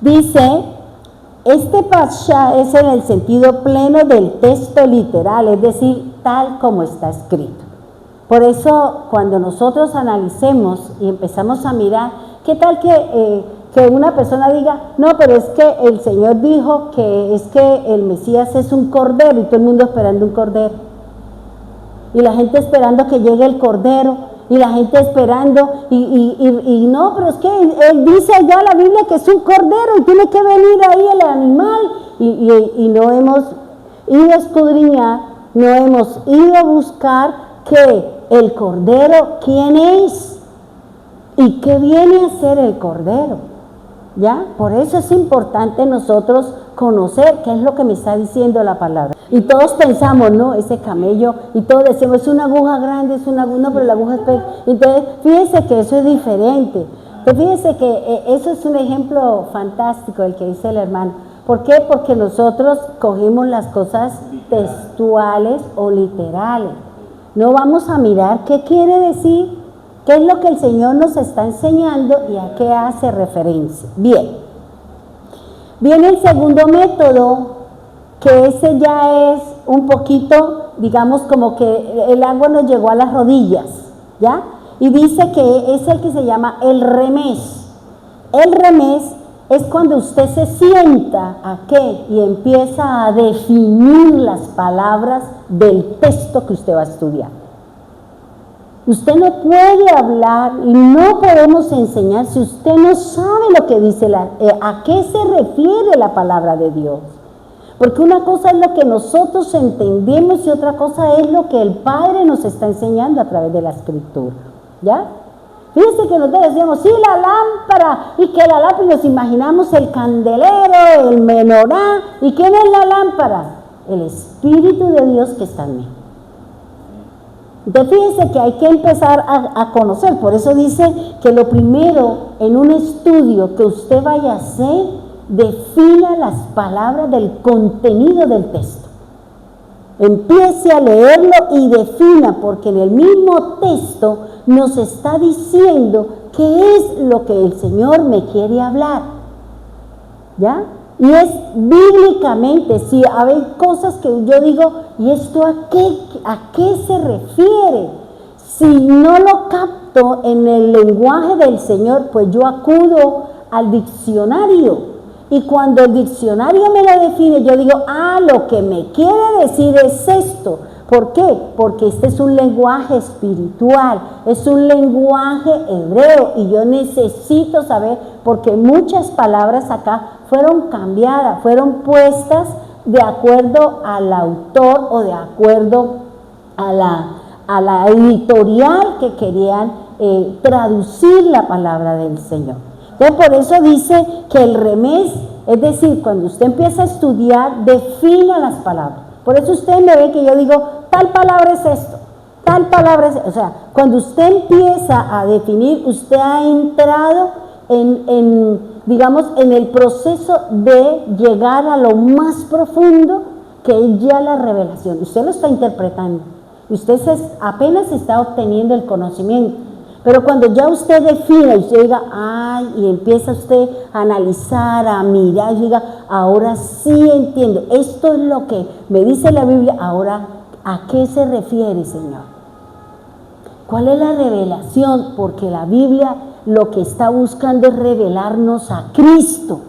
Dice, este Pasha es en el sentido pleno del texto literal, es decir, tal como está escrito. Por eso, cuando nosotros analicemos y empezamos a mirar, ¿qué tal que una persona diga, no, pero es que el Señor dijo que es que el Mesías es un cordero, y todo el mundo esperando un cordero? Y la gente esperando que llegue el cordero, y la gente esperando, y no, pero es que él dice allá la Biblia que es un cordero, y tiene que venir ahí el animal, y no hemos ido a escudriñar, no hemos ido a buscar que el cordero, ¿quién es? ¿Y qué viene a ser el cordero? ¿Ya? Por eso es importante nosotros conocer qué es lo que me está diciendo la palabra. Y todos pensamos, ¿no? Ese camello, y todos decimos, es una aguja grande, es una aguja, no, pero la aguja es pequeña. Entonces, fíjense que eso es diferente. Entonces, fíjense que eso es un ejemplo fantástico el que dice el hermano. ¿Por qué? Porque nosotros cogemos las cosas textuales o literales. No vamos a mirar qué quiere decir, qué es lo que el Señor nos está enseñando y a qué hace referencia. Bien. Viene el segundo método, que ese ya es un poquito, digamos, como que el agua nos llegó a las rodillas, ¿ya? Y dice que es el que se llama el remés. El remés es cuando usted se sienta ¿a qué? Y empieza a definir las palabras del texto que usted va a estudiar. Usted no puede hablar y no podemos enseñar si usted no sabe lo que dice, a qué se refiere la palabra de Dios. Porque una cosa es lo que nosotros entendemos y otra cosa es lo que el Padre nos está enseñando a través de la Escritura. ¿Ya? Fíjense que nosotros decíamos, sí, la lámpara, y que la lámpara, y nos imaginamos el candelero, el menorá. ¿Y quién es la lámpara? El Espíritu de Dios que está en mí. Entonces fíjense que hay que empezar a conocer, por eso dice que lo primero en un estudio que usted vaya a hacer, defina las palabras del contenido del texto. Empiece a leerlo y defina, porque en el mismo texto nos está diciendo qué es lo que el Señor me quiere hablar. ¿Ya? Y es bíblicamente, si hay cosas que yo digo, ¿y esto a qué se refiere? Si no lo capto en el lenguaje del Señor, pues yo acudo al diccionario. Y cuando el diccionario me lo define, yo digo, lo que me quiere decir es esto. ¿Por qué? Porque este es un lenguaje espiritual, es un lenguaje hebreo y yo necesito saber, porque muchas palabras acá fueron cambiadas, fueron puestas de acuerdo al autor o de acuerdo a la editorial que querían traducir la palabra del Señor. Entonces, por eso dice que el remés, es decir, cuando usted empieza a estudiar, defina las palabras. Por eso usted me ve que yo digo, tal palabra es esto, tal palabra es esto. O sea, cuando usted empieza a definir, usted ha entrado digamos, en el proceso de llegar a lo más profundo que es ya la revelación. Usted lo está interpretando, usted apenas está obteniendo el conocimiento. Pero cuando ya usted define, usted diga, ay, y empieza usted a analizar, a mirar, y diga, ahora sí entiendo, esto es lo que me dice la Biblia, ahora, ¿a qué se refiere, Señor? ¿Cuál es la revelación? Porque la Biblia lo que está buscando es revelarnos a Cristo.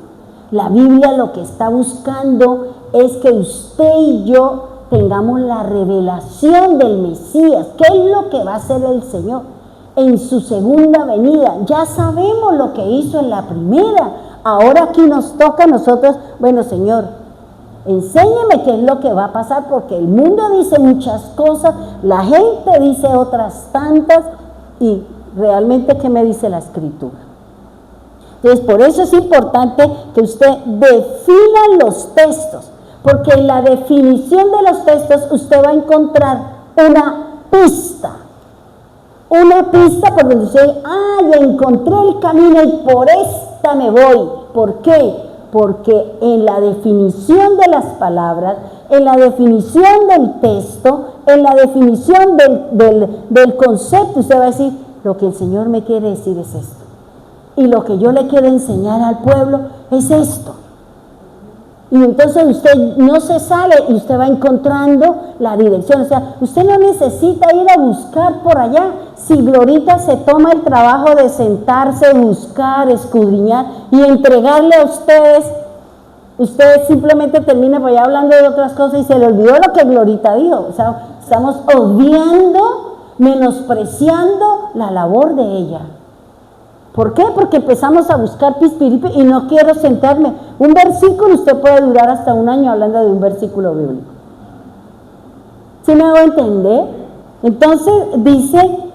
La Biblia lo que está buscando es que usted y yo tengamos la revelación del Mesías. ¿Qué es lo que va a hacer el Señor en su segunda venida? Ya sabemos lo que hizo en la primera. Ahora aquí nos toca a nosotros, bueno, Señor, enséñeme qué es lo que va a pasar, porque el mundo dice muchas cosas, la gente dice otras tantas, y realmente, ¿qué me dice la Escritura? Entonces, por eso es importante que usted defina los textos, porque en la definición de los textos usted va a encontrar una pista por donde usted, ya encontré el camino y por esta me voy. ¿Por qué? Porque en la definición de las palabras, en la definición del texto, en la definición del concepto, usted va a decir, lo que el Señor me quiere decir es esto. Y lo que yo le quiero enseñar al pueblo es esto. Y entonces usted no se sale y usted va encontrando la dirección. O sea, usted no necesita ir a buscar por allá. Si Glorita se toma el trabajo de sentarse, buscar, escudriñar y entregarle a ustedes, usted simplemente termina por allá hablando de otras cosas y se le olvidó lo que Glorita dijo. O sea, estamos obviando, menospreciando la labor de ella. ¿Por qué? Porque empezamos a buscar pispiripi y no quiero sentarme. Un versículo, usted puede durar hasta un año hablando de un versículo bíblico. ¿Sí me hago entender? Entonces dice,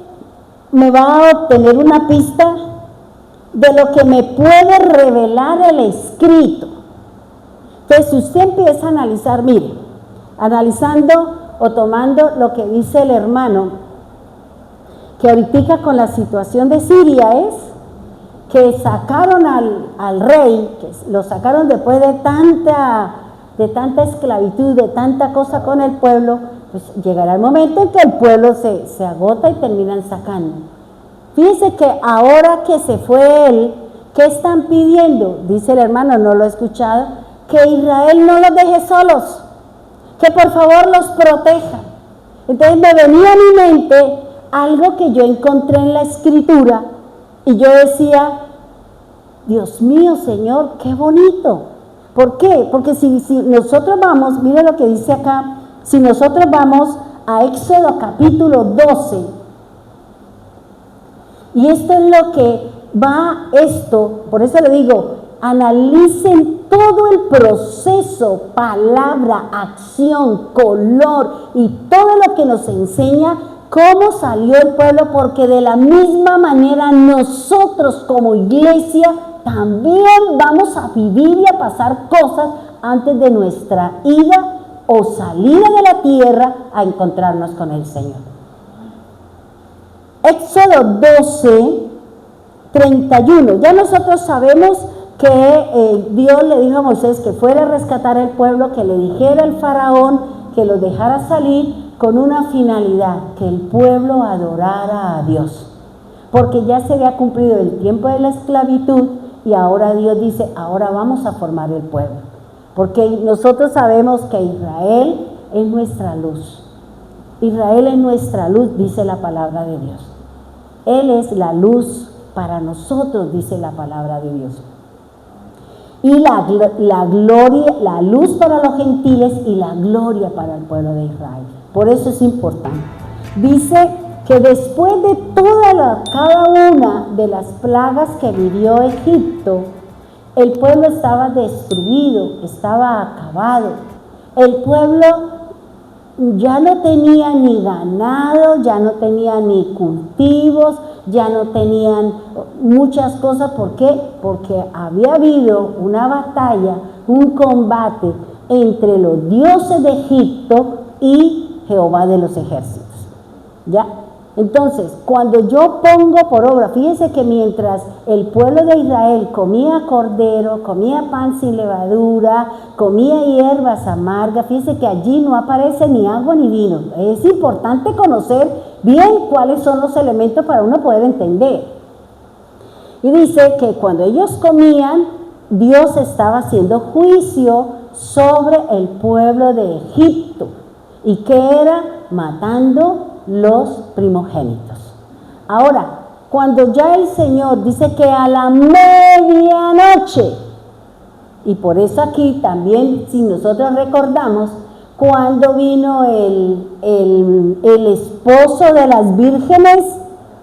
me va a obtener una pista de lo que me puede revelar el escrito. Entonces, si usted empieza a analizar, mire, analizando o tomando lo que dice el hermano, que ahorita con la situación de Siria es que sacaron al rey, que lo sacaron después de tanta esclavitud, de tanta cosa con el pueblo, pues llegará el momento en que el pueblo se agota y terminan sacando. Fíjense que ahora que se fue él, ¿qué están pidiendo? Dice el hermano, no lo he escuchado, que Israel no los deje solos, que por favor los proteja. Entonces me venía a mi mente algo que yo encontré en la Escritura, y yo decía, Dios mío, Señor, qué bonito. ¿Por qué? Porque si nosotros vamos, mire lo que dice acá, si nosotros vamos a Éxodo capítulo 12, y esto es lo que va por eso le digo, analicen todo el proceso, palabra, acción, color y todo lo que nos enseña cómo salió el pueblo, porque de la misma manera nosotros como iglesia también vamos a vivir y a pasar cosas antes de nuestra ida o salida de la tierra a encontrarnos con el Señor. Éxodo 12, 31. Ya nosotros sabemos que Dios le dijo a Moisés que fuera a rescatar al pueblo, que le dijera al faraón que los dejara salir, con una finalidad, que el pueblo adorara a Dios, porque ya se había cumplido el tiempo de la esclavitud y ahora Dios dice, ahora vamos a formar el pueblo, porque nosotros sabemos que Israel es nuestra luz. Israel es nuestra luz, dice la palabra de Dios. Él es la luz para nosotros, dice la palabra de Dios. Y la gloria, la luz para los gentiles y la gloria para el pueblo de Israel. Por eso es importante. Dice que después de cada una de las plagas que vivió Egipto, el pueblo estaba destruido, estaba acabado. El pueblo ya no tenía ni ganado, ya no tenía ni cultivos, ya no tenían muchas cosas. ¿Por qué? Porque había habido una batalla, un combate entre los dioses de Egipto y Jehová de los ejércitos. ¿Ya? Entonces, cuando yo pongo por obra, fíjense que mientras el pueblo de Israel comía cordero, comía pan sin levadura, comía hierbas amargas, fíjense que allí no aparece ni agua ni vino. Es importante conocer bien cuáles son los elementos para uno poder entender. Y dice que cuando ellos comían, Dios estaba haciendo juicio sobre el pueblo de Egipto. ¿Y qué era? Matando los primogénitos. Ahora, cuando ya el Señor dice que a la medianoche, y por eso aquí también, si nosotros recordamos, cuando vino el esposo de las vírgenes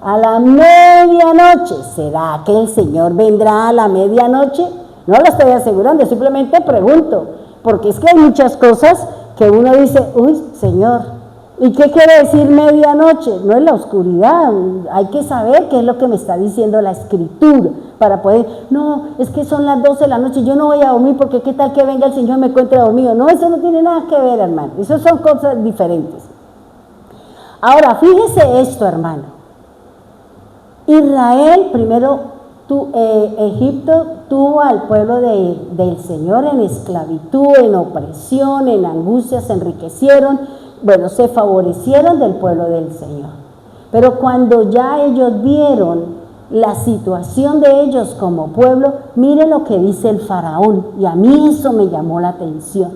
a la medianoche, ¿será que el Señor vendrá a la medianoche? No lo estoy asegurando, simplemente pregunto, porque es que hay muchas cosas que uno dice, uy, Señor, ¿y qué quiere decir medianoche? No es la oscuridad, hay que saber qué es lo que me está diciendo la Escritura para poder, no, es que son las 12 de la noche, yo no voy a dormir porque qué tal que venga el Señor y me encuentre dormido. No, eso no tiene nada que ver, hermano, eso son cosas diferentes. Ahora, fíjese esto, hermano. Israel, primero, Egipto tuvo al pueblo del Señor en esclavitud, en opresión, en angustia, se enriquecieron, bueno, se favorecieron del pueblo del Señor. Pero cuando ya ellos vieron la situación de ellos como pueblo, mire lo que dice el faraón, y a mí eso me llamó la atención,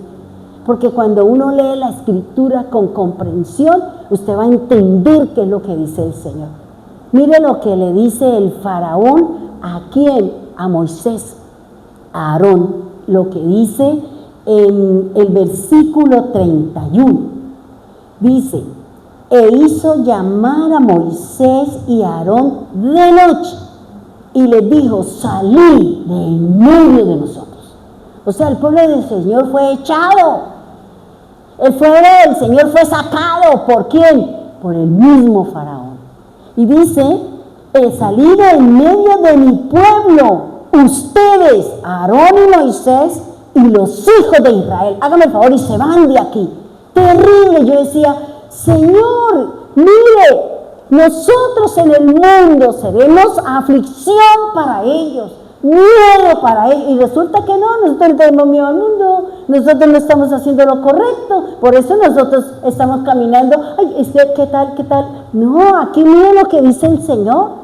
porque cuando uno lee la Escritura con comprensión, usted va a entender qué es lo que dice el Señor. Mire lo que le dice el faraón, ¿a quién? A Moisés, a Aarón, lo que dice en el versículo 31. Dice, e hizo llamar a Moisés y a Aarón de noche, y les dijo, salid de en medio de nosotros. O sea, el pueblo del Señor fue echado. El pueblo del Señor fue sacado. ¿Por quién? Por el mismo faraón. Y dice, he salido en medio de mi pueblo, ustedes, Aarón y Moisés, y los hijos de Israel. Háganme el favor y se van de aquí. Terrible. Yo decía, Señor, mire, nosotros en el mundo seremos aflicción para ellos, miedo para ellos, y resulta que no, nosotros tenemos miedo al mundo, nosotros no estamos haciendo lo correcto, por eso nosotros estamos caminando, ay, ¿qué tal? No, aquí mire lo que dice el Señor.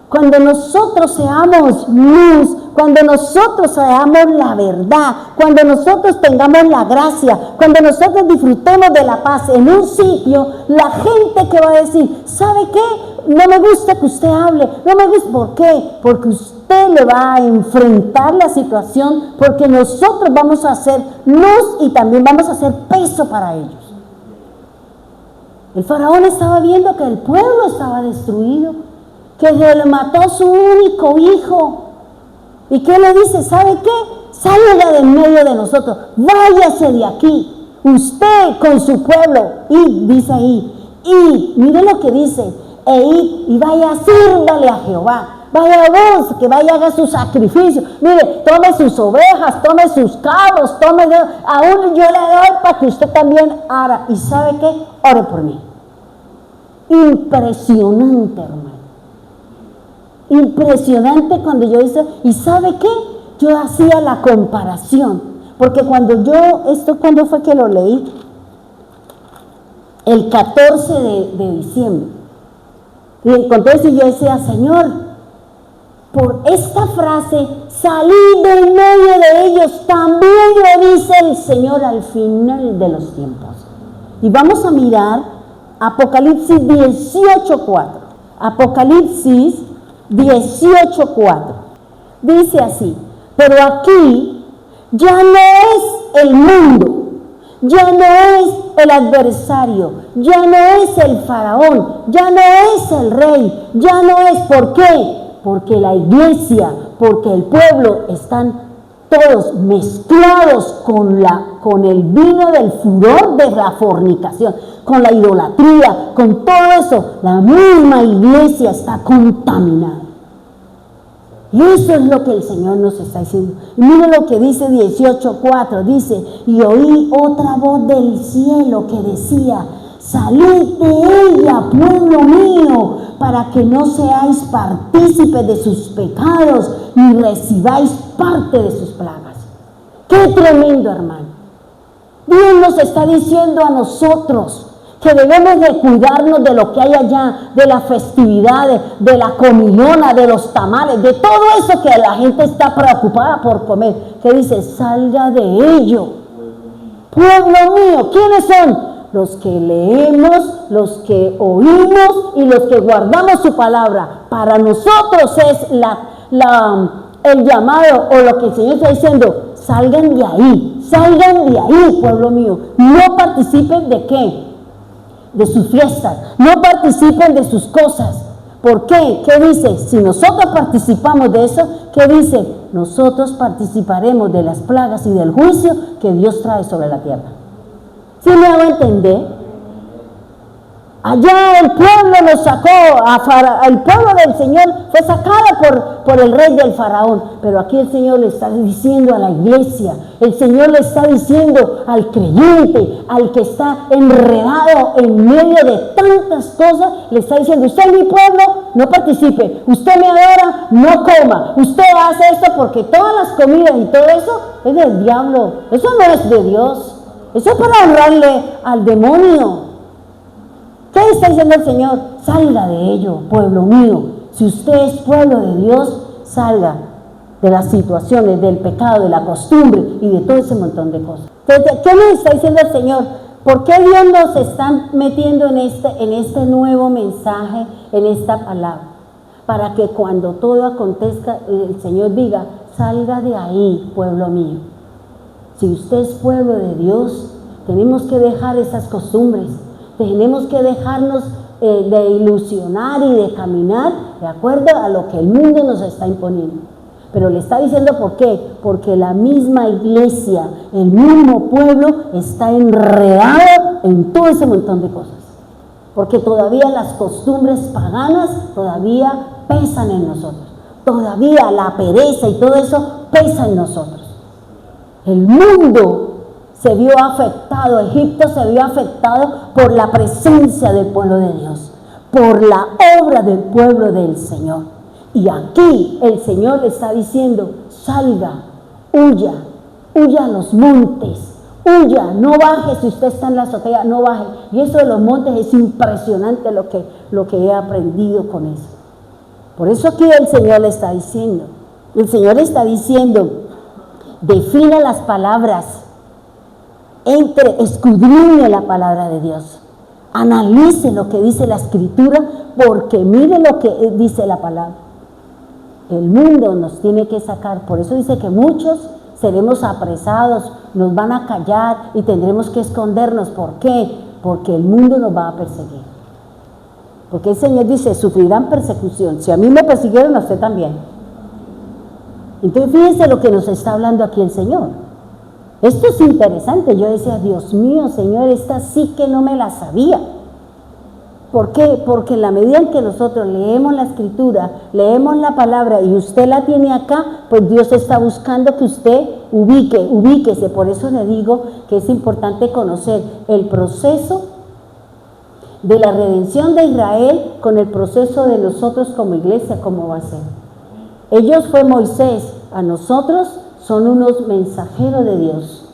Cuando nosotros seamos luz, cuando nosotros seamos la verdad, cuando nosotros tengamos la gracia, cuando nosotros disfrutemos de la paz en un sitio, la gente que va a decir, ¿sabe qué? No me gusta que usted hable, no me gusta. ¿Por qué? Porque usted le va a enfrentar la situación, porque nosotros vamos a hacer luz y también vamos a hacer peso para ellos. El faraón estaba viendo que el pueblo estaba destruido, que se le mató su único hijo. ¿Y qué le dice? ¿Sabe qué? Salga de en medio de nosotros, váyase de aquí, usted con su pueblo. Y dice ahí, y mire lo que dice, y vaya, sírvale a Jehová. Vaya vos, que vaya, haga su sacrificio. Mire, tome sus ovejas, tome sus cabros, aún yo le doy para que usted también haga. ¿Y sabe qué? Ore por mí. Impresionante, hermano. Impresionante cuando yo hice, ¿y sabe qué? Yo hacía la comparación, porque cuando ¿cuándo fue que lo leí? El 14 de diciembre. Y entonces yo decía, Señor, por esta frase, salí del medio de ellos, también lo dice el Señor al final de los tiempos. Y vamos a mirar Apocalipsis 18:4. Apocalipsis 18:4. Dice así, pero aquí ya no es el mundo, Ya no es el adversario, ya no es el faraón, ya no es el rey, ya no es. ¿Por qué? Porque la iglesia, porque el pueblo están todos mezclados con el vino del furor de la fornicación, con la idolatría, con todo eso. La misma iglesia está contaminada. Y eso es lo que el Señor nos está diciendo. Y mire lo que dice 18:4, dice: y oí otra voz del cielo que decía: salid de ella, pueblo mío, para que no seáis partícipes de sus pecados, ni recibáis parte de sus plagas. ¡Qué tremendo, hermano! Dios nos está diciendo a nosotros que debemos de cuidarnos de lo que hay allá, de las festividades, de la comilona, de los tamales, de todo eso que la gente está preocupada por comer. Que dice: salga de ello, pueblo mío. ¿Quiénes son? Los que leemos, los que oímos y los que guardamos su palabra. Para nosotros es el llamado, o lo que el Señor está diciendo: salgan de ahí, pueblo mío. No participen de qué, de sus fiestas, no participen de sus cosas. ¿Por qué? ¿Qué dice? Si nosotros participamos de eso, ¿qué dice? Nosotros participaremos de las plagas y del juicio que Dios trae sobre la tierra. ¿Sí me hago entender? Allá el pueblo nos sacó, el pueblo del Señor fue sacado por el rey del faraón, pero aquí el Señor le está diciendo a la iglesia, el Señor le está diciendo al creyente, al que está enredado en medio de tantas cosas, le está diciendo: usted es mi pueblo, no participe, usted me adora, no coma, usted hace esto porque todas las comidas y todo eso es del diablo, eso no es de Dios, eso es para honrarle al demonio. ¿Qué está diciendo el Señor? Salga de ello, pueblo mío. Si usted es pueblo de Dios, salga de las situaciones, del pecado, de la costumbre y de todo ese montón de cosas. Entonces, ¿qué nos está diciendo el Señor? ¿Por qué Dios nos está metiendo en este nuevo mensaje, en esta palabra? Para que cuando todo acontezca, el Señor diga: salga de ahí, pueblo mío. Si usted es pueblo de Dios, tenemos que dejar esas costumbres. Tenemos que dejarnos de ilusionar y de caminar de acuerdo a lo que el mundo nos está imponiendo. Pero le está diciendo: ¿por qué? Porque la misma iglesia, el mismo pueblo está enredado en todo ese montón de cosas. Porque todavía las costumbres paganas todavía pesan en nosotros. Todavía la pereza y todo eso pesa en nosotros. El mundo se vio afectado, Egipto se vio afectado por la presencia del pueblo de Dios, por la obra del pueblo del Señor. Y aquí el Señor le está diciendo: salga, huya a los montes, huya, no baje. Si usted está en la azotea, no baje. Y eso de los montes es impresionante lo que he aprendido con eso. Por eso aquí el Señor le está diciendo, defina las palabras, escudriñe la palabra de Dios, analice lo que dice la Escritura, porque mire lo que dice la palabra. El mundo nos tiene que sacar, por eso dice que muchos seremos apresados, nos van a callar y tendremos que escondernos. ¿Por qué? Porque el mundo nos va a perseguir. Porque el Señor dice: sufrirán persecución. Si a mí me persiguieron, a usted también. Entonces fíjense lo que nos está hablando aquí el Señor. Esto es interesante. Yo decía: Dios mío, Señor, esta sí que no me la sabía. ¿Por qué? Porque en la medida en que nosotros leemos la Escritura, leemos la palabra y usted la tiene acá, pues Dios está buscando que usted ubíquese. Por eso le digo que es importante conocer el proceso de la redención de Israel con el proceso de nosotros como iglesia, cómo va a ser. Ellos fue Moisés, a nosotros son unos mensajeros de Dios.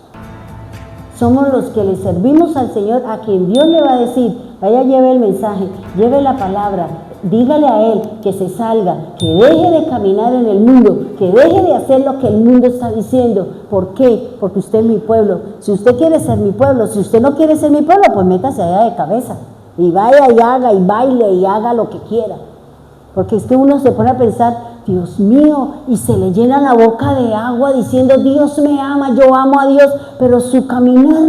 Somos los que le servimos al Señor, a quien Dios le va a decir: vaya, lleve el mensaje, lleve la palabra, dígale a Él que se salga, que deje de caminar en el mundo, que deje de hacer lo que el mundo está diciendo. ¿Por qué? Porque usted es mi pueblo. Si usted quiere ser mi pueblo, si usted no quiere ser mi pueblo, pues métase allá de cabeza y vaya y haga y baile y haga lo que quiera. Porque es que uno se pone a pensar: Dios mío, y se le llena la boca de agua diciendo, Dios me ama, yo amo a Dios, pero su caminar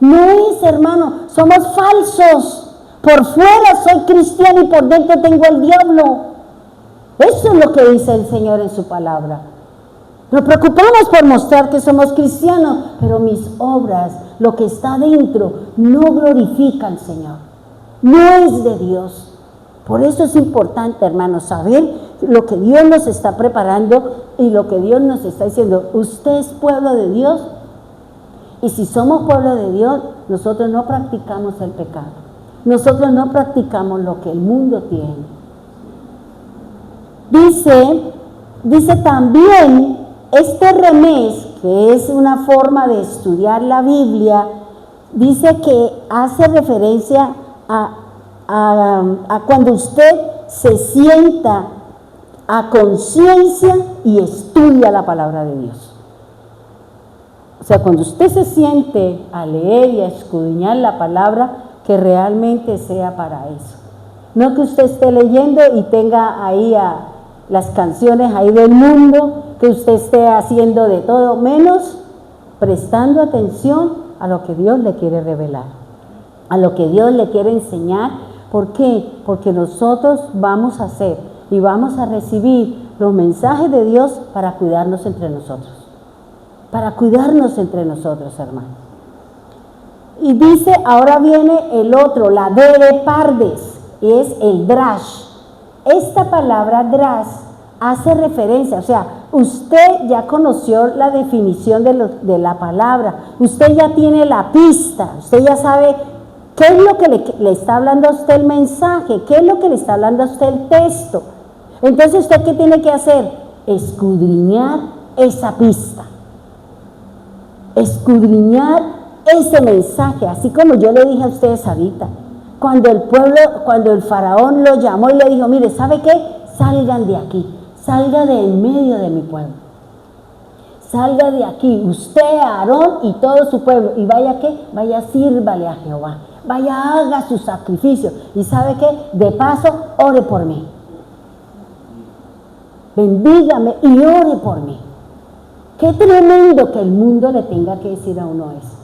no es, hermano, somos falsos. Por fuera soy cristiano y por dentro tengo el diablo. Eso es lo que dice el Señor en su palabra. Nos preocupamos por mostrar que somos cristianos, pero mis obras, lo que está dentro, no glorifica al Señor. No es de Dios. Por eso es importante, hermanos, saber lo que Dios nos está preparando y lo que Dios nos está diciendo. Usted es pueblo de Dios, y si somos pueblo de Dios, nosotros no practicamos el pecado. Nosotros no practicamos lo que el mundo tiene. Dice también, este remés, que es una forma de estudiar la Biblia, dice que hace referencia a cuando usted se sienta a conciencia y estudia la palabra de Dios. O sea, cuando usted se siente a leer y a escudriñar la palabra, que realmente sea para eso. No que usted esté leyendo y tenga ahí las canciones ahí del mundo, que usted esté haciendo de todo, menos prestando atención a lo que Dios le quiere revelar, a lo que Dios le quiere enseñar. ¿Por qué? Porque nosotros vamos a hacer y vamos a recibir los mensajes de Dios para cuidarnos entre nosotros. Para cuidarnos entre nosotros, hermanos. Y dice, ahora viene el otro, la D de Pardes, y es el drash. Esta palabra drash hace referencia, o sea, usted ya conoció la definición de la palabra, usted ya tiene la pista, usted ya sabe qué es lo que le está hablando a usted el mensaje, qué es lo que le está hablando a usted el texto. Entonces, ¿usted qué tiene que hacer? Escudriñar esa pista, escudriñar ese mensaje, así como yo le dije a ustedes ahorita, cuando el faraón lo llamó y le dijo, mire, ¿sabe qué? Salgan de aquí, salga de en medio de mi pueblo, salga de aquí, usted, Aarón y todo su pueblo, y vaya, ¿qué? Vaya, sírvale a Jehová, vaya, haga su sacrificio, y ¿sabe qué? De paso, ore por mí, bendígame y ore por mí. Qué tremendo que el mundo le tenga que decir a uno eso.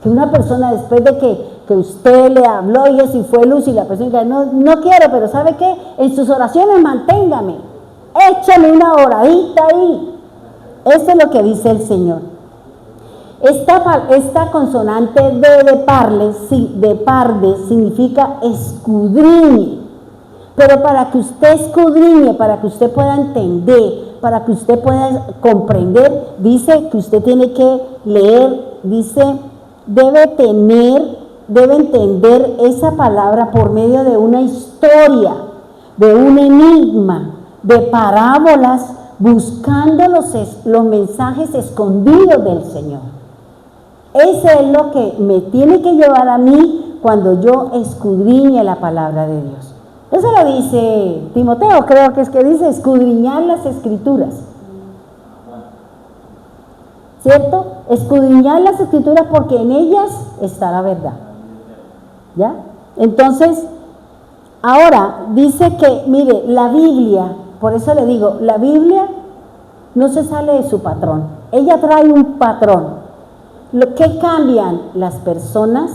Que una persona después de que usted le habló y eso y fue luz y la persona dice, no quiero, pero ¿sabe qué? En sus oraciones manténgame, échale una oradita ahí. Eso es lo que dice el Señor. Esta consonante de pardes significa escudriñe. Pero para que usted escudriñe, para que usted pueda entender, para que usted pueda comprender, dice que usted tiene que leer, dice, debe entender esa palabra por medio de una historia, de un enigma, de parábolas, buscando los mensajes escondidos del Señor. Eso es lo que me tiene que llevar a mí cuando yo escudriñe la palabra de Dios. Eso lo dice Timoteo, creo que es que dice escudriñar las escrituras. ¿Cierto? Escudriñar las escrituras porque en ellas está la verdad. ¿Ya? Entonces, ahora dice que, mire, la Biblia, por eso le digo, la Biblia no se sale de su patrón. Ella trae un patrón. Lo que cambian las personas,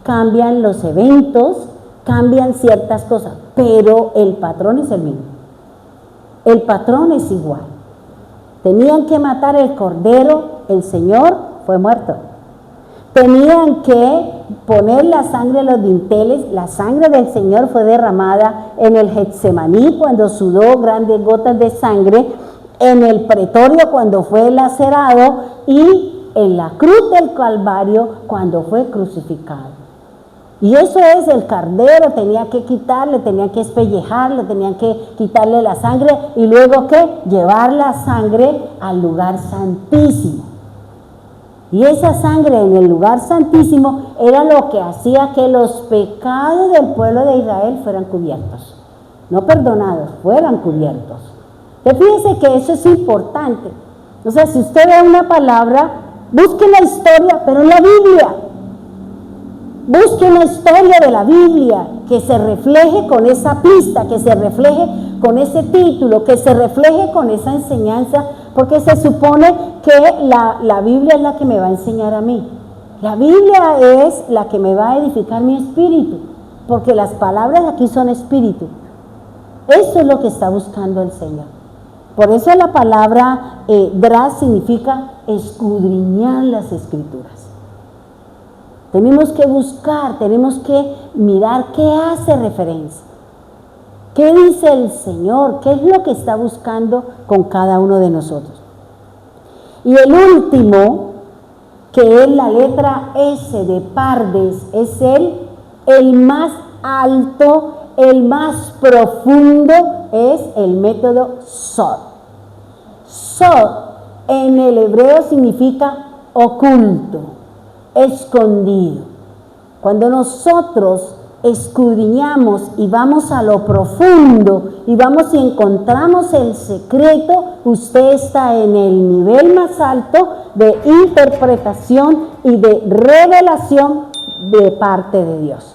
cambian los eventos, cambian ciertas cosas, pero el patrón es el mismo. El patrón es igual. Tenían que matar el cordero, el Señor fue muerto. Tenían que poner la sangre en los dinteles, la sangre del Señor fue derramada en el Getsemaní cuando sudó grandes gotas de sangre, en el pretorio cuando fue lacerado y en la cruz del Calvario cuando fue crucificado. Y eso es, el cordero tenía que quitarle, tenían que espellejarle, tenían que quitarle la sangre y luego ¿qué? Llevar la sangre al lugar santísimo. Y esa sangre en el lugar santísimo era lo que hacía que los pecados del pueblo de Israel fueran cubiertos. No perdonados, fueran cubiertos. Entonces fíjese que eso es importante. O sea, si usted ve una palabra, busque la historia, pero en la Biblia. Busque una historia de la Biblia que se refleje con esa pista, que se refleje con ese título, que se refleje con esa enseñanza, porque se supone que la Biblia es la que me va a enseñar a mí. La Biblia es la que me va a edificar mi espíritu, porque las palabras aquí son espíritu. Eso es lo que está buscando el Señor. Por eso la palabra dras significa escudriñar las Escrituras. Tenemos que buscar, tenemos que mirar qué hace referencia. ¿Qué dice el Señor? ¿Qué es lo que está buscando con cada uno de nosotros? Y el último, que es la letra S de Pardes, es el más alto, el más profundo, es el método Sod. Sod en el hebreo significa oculto, escondido. Cuando nosotros escudriñamos y vamos a lo profundo y vamos y encontramos el secreto, usted está en el nivel más alto de interpretación y de revelación de parte de Dios.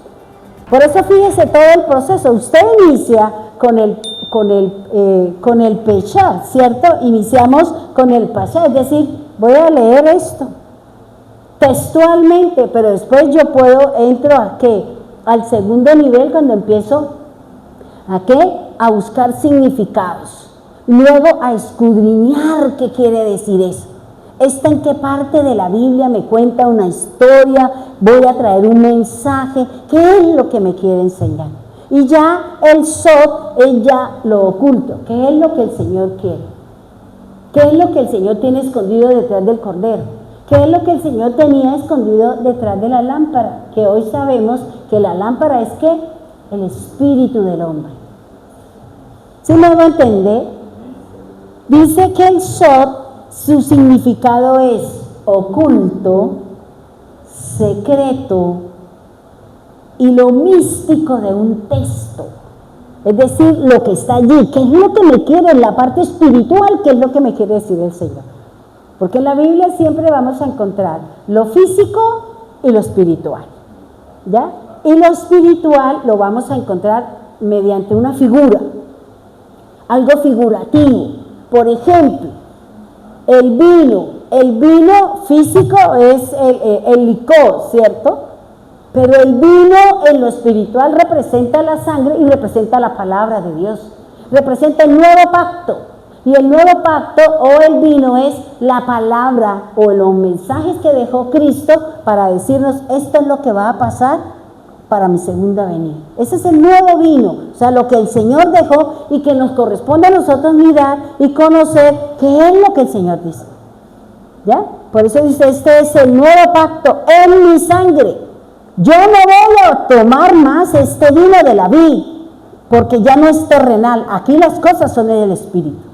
Por eso fíjese todo el proceso. Usted inicia con el pechar, ¿cierto? Iniciamos con el pechar, es decir, voy a leer esto textualmente, pero después yo entro a ¿qué? Al segundo nivel, cuando empiezo ¿a qué? A buscar significados, luego a escudriñar qué quiere decir eso. ¿Esta en qué parte de la Biblia me cuenta una historia? Voy a traer un mensaje, ¿qué es lo que me quiere enseñar? Y ya el Sod es ya lo oculto, ¿qué es lo que el Señor quiere? ¿Qué es lo que el Señor tiene escondido detrás del cordero? ¿Qué es lo que el Señor tenía escondido detrás de la lámpara? Que hoy sabemos que la lámpara es ¿qué? El espíritu del hombre. ¿Sí me va a entender? Dice que el Sod, su significado es oculto, secreto y lo místico de un texto. Es decir, lo que está allí, ¿qué es lo que me quiere en la parte espiritual? ¿Qué es lo que me quiere decir el Señor? Porque en la Biblia siempre vamos a encontrar lo físico y lo espiritual, ¿ya? Y lo espiritual lo vamos a encontrar mediante una figura, algo figurativo. Por ejemplo, el vino físico es el licor, ¿cierto? Pero el vino en lo espiritual representa la sangre y representa la palabra de Dios, representa el nuevo pacto. Y el nuevo pacto o el vino es la palabra o los mensajes que dejó Cristo para decirnos esto es lo que va a pasar para mi segunda venida. Ese es el nuevo vino, o sea, lo que el Señor dejó y que nos corresponde a nosotros mirar y conocer qué es lo que el Señor dice. ¿Ya? Por eso dice, este es el nuevo pacto en mi sangre. Yo no voy a tomar más este vino de la vid, porque ya no es terrenal. Aquí las cosas son del Espíritu.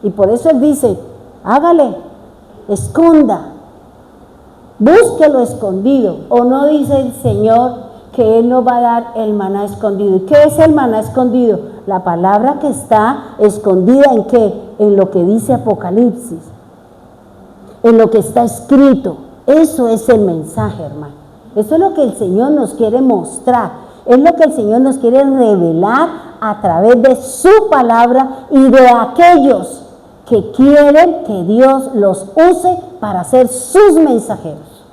Y por eso Él dice, hágale, esconda, búsquelo escondido. O no dice el Señor que Él nos va a dar el maná escondido. ¿Y qué es el maná escondido? La palabra que está escondida ¿en qué? En lo que dice Apocalipsis, en lo que está escrito. Eso es el mensaje, hermano. Eso es lo que el Señor nos quiere mostrar. Es lo que el Señor nos quiere revelar a través de su palabra y de aquellos que quieren que Dios los use para ser sus mensajeros.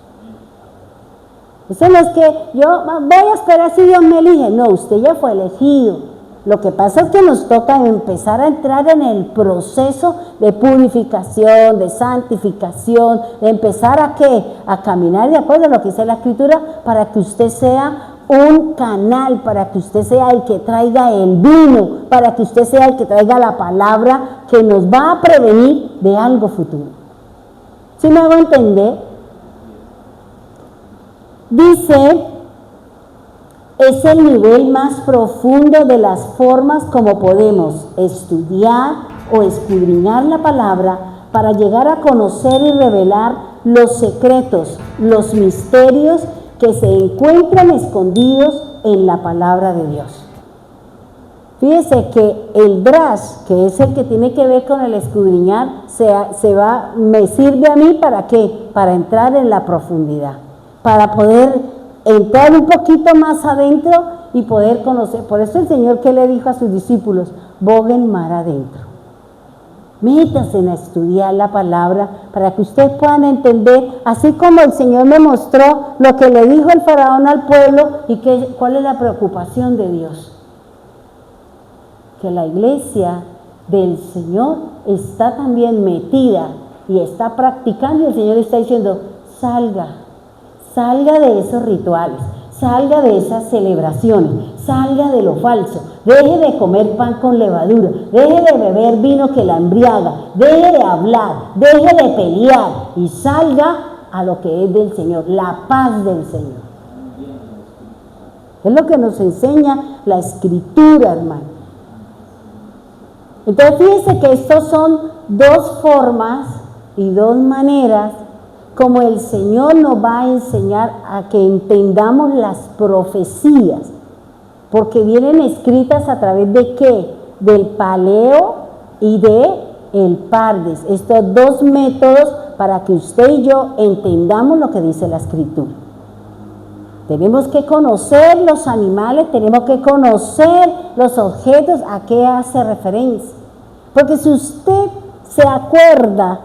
Eso no es que yo voy a esperar si Dios me elige. No, usted ya fue elegido. Lo que pasa es que nos toca empezar a entrar en el proceso de purificación, de santificación, de empezar a ¿qué? A caminar de acuerdo a lo que dice la Escritura para que usted sea un canal, para que usted sea el que traiga el vino, para que usted sea el que traiga la palabra que nos va a prevenir de algo futuro. ¿Sí me hago entender? Dice, es el nivel más profundo de las formas como podemos estudiar o escudriñar la palabra para llegar a conocer y revelar los secretos, los misterios que se encuentran escondidos en la palabra de Dios. Fíjese que el dras, que es el que tiene que ver con el escudriñar, me sirve a mí ¿para qué? Para entrar en la profundidad, para poder entrar un poquito más adentro y poder conocer. Por eso el Señor, ¿qué le dijo a sus discípulos? Boguen mar adentro. Métanse a estudiar la palabra para que ustedes puedan entender, así como el Señor me mostró lo que le dijo el faraón al pueblo y cuál es la preocupación de Dios. Que la iglesia del Señor está también metida y está practicando, y el Señor está diciendo, salga de esos rituales, salga de esas celebraciones, salga de lo falso, deje de comer pan con levadura, deje de beber vino que la embriaga, deje de hablar, deje de pelear y salga a lo que es del Señor, la paz del Señor. Es lo que nos enseña la Escritura, hermano. Entonces fíjense que estos son dos formas y dos maneras como el Señor nos va a enseñar a que entendamos las profecías, porque vienen escritas a través de ¿qué? Del paleo y de el pardes. Estos dos métodos para que usted y yo entendamos lo que dice la Escritura. Tenemos que conocer los animales, tenemos que conocer los objetos, a qué hace referencia. Porque si usted se acuerda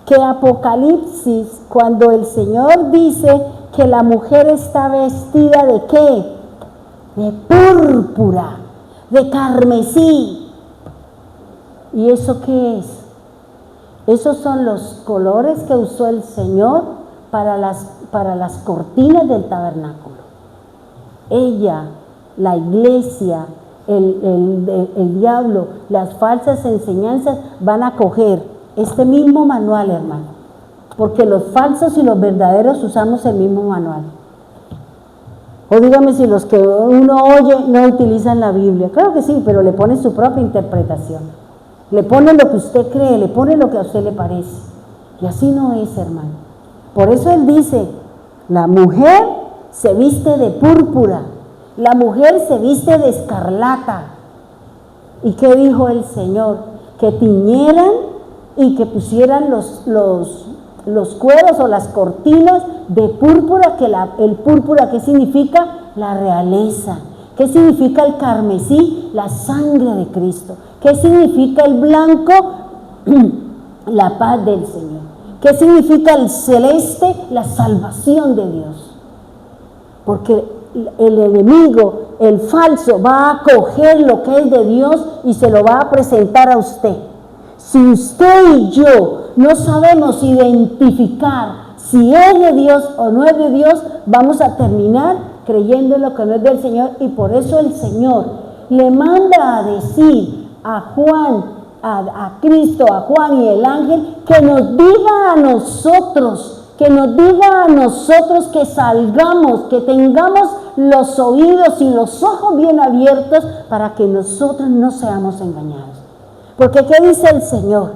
que Apocalipsis, cuando el Señor dice que la mujer está vestida de ¿qué? De púrpura, de carmesí. ¿Y eso qué es? Esos son los colores que usó el Señor para las cortinas del tabernáculo. Ella, la iglesia, el diablo, las falsas enseñanzas van a coger este mismo manual, hermano, porque los falsos y los verdaderos usamos el mismo manual. O dígame si los que uno oye no utilizan la Biblia. Claro que sí, pero le ponen su propia interpretación. Le ponen lo que usted cree, le ponen lo que a usted le parece. Y así no es, hermano. Por eso él dice, la mujer se viste de púrpura, la mujer se viste de escarlata. ¿Y qué dijo el Señor? Que tiñeran y que pusieran los cueros o las cortinas de púrpura, que el púrpura, ¿qué significa? La realeza. ¿Qué significa el carmesí? La sangre de Cristo. ¿Qué significa el blanco? La paz del Señor. ¿Qué significa el celeste? La salvación de Dios. Porque el enemigo, el falso, va a coger lo que es de Dios y se lo va a presentar a usted. Si usted y yo no sabemos identificar si es de Dios o no es de Dios, vamos a terminar creyendo en lo que no es del Señor. Y por eso el Señor le manda a decir a Juan, a Cristo, a Juan y el ángel, que nos diga a nosotros, que salgamos, que tengamos los oídos y los ojos bien abiertos para que nosotros no seamos engañados. Porque ¿qué dice el Señor?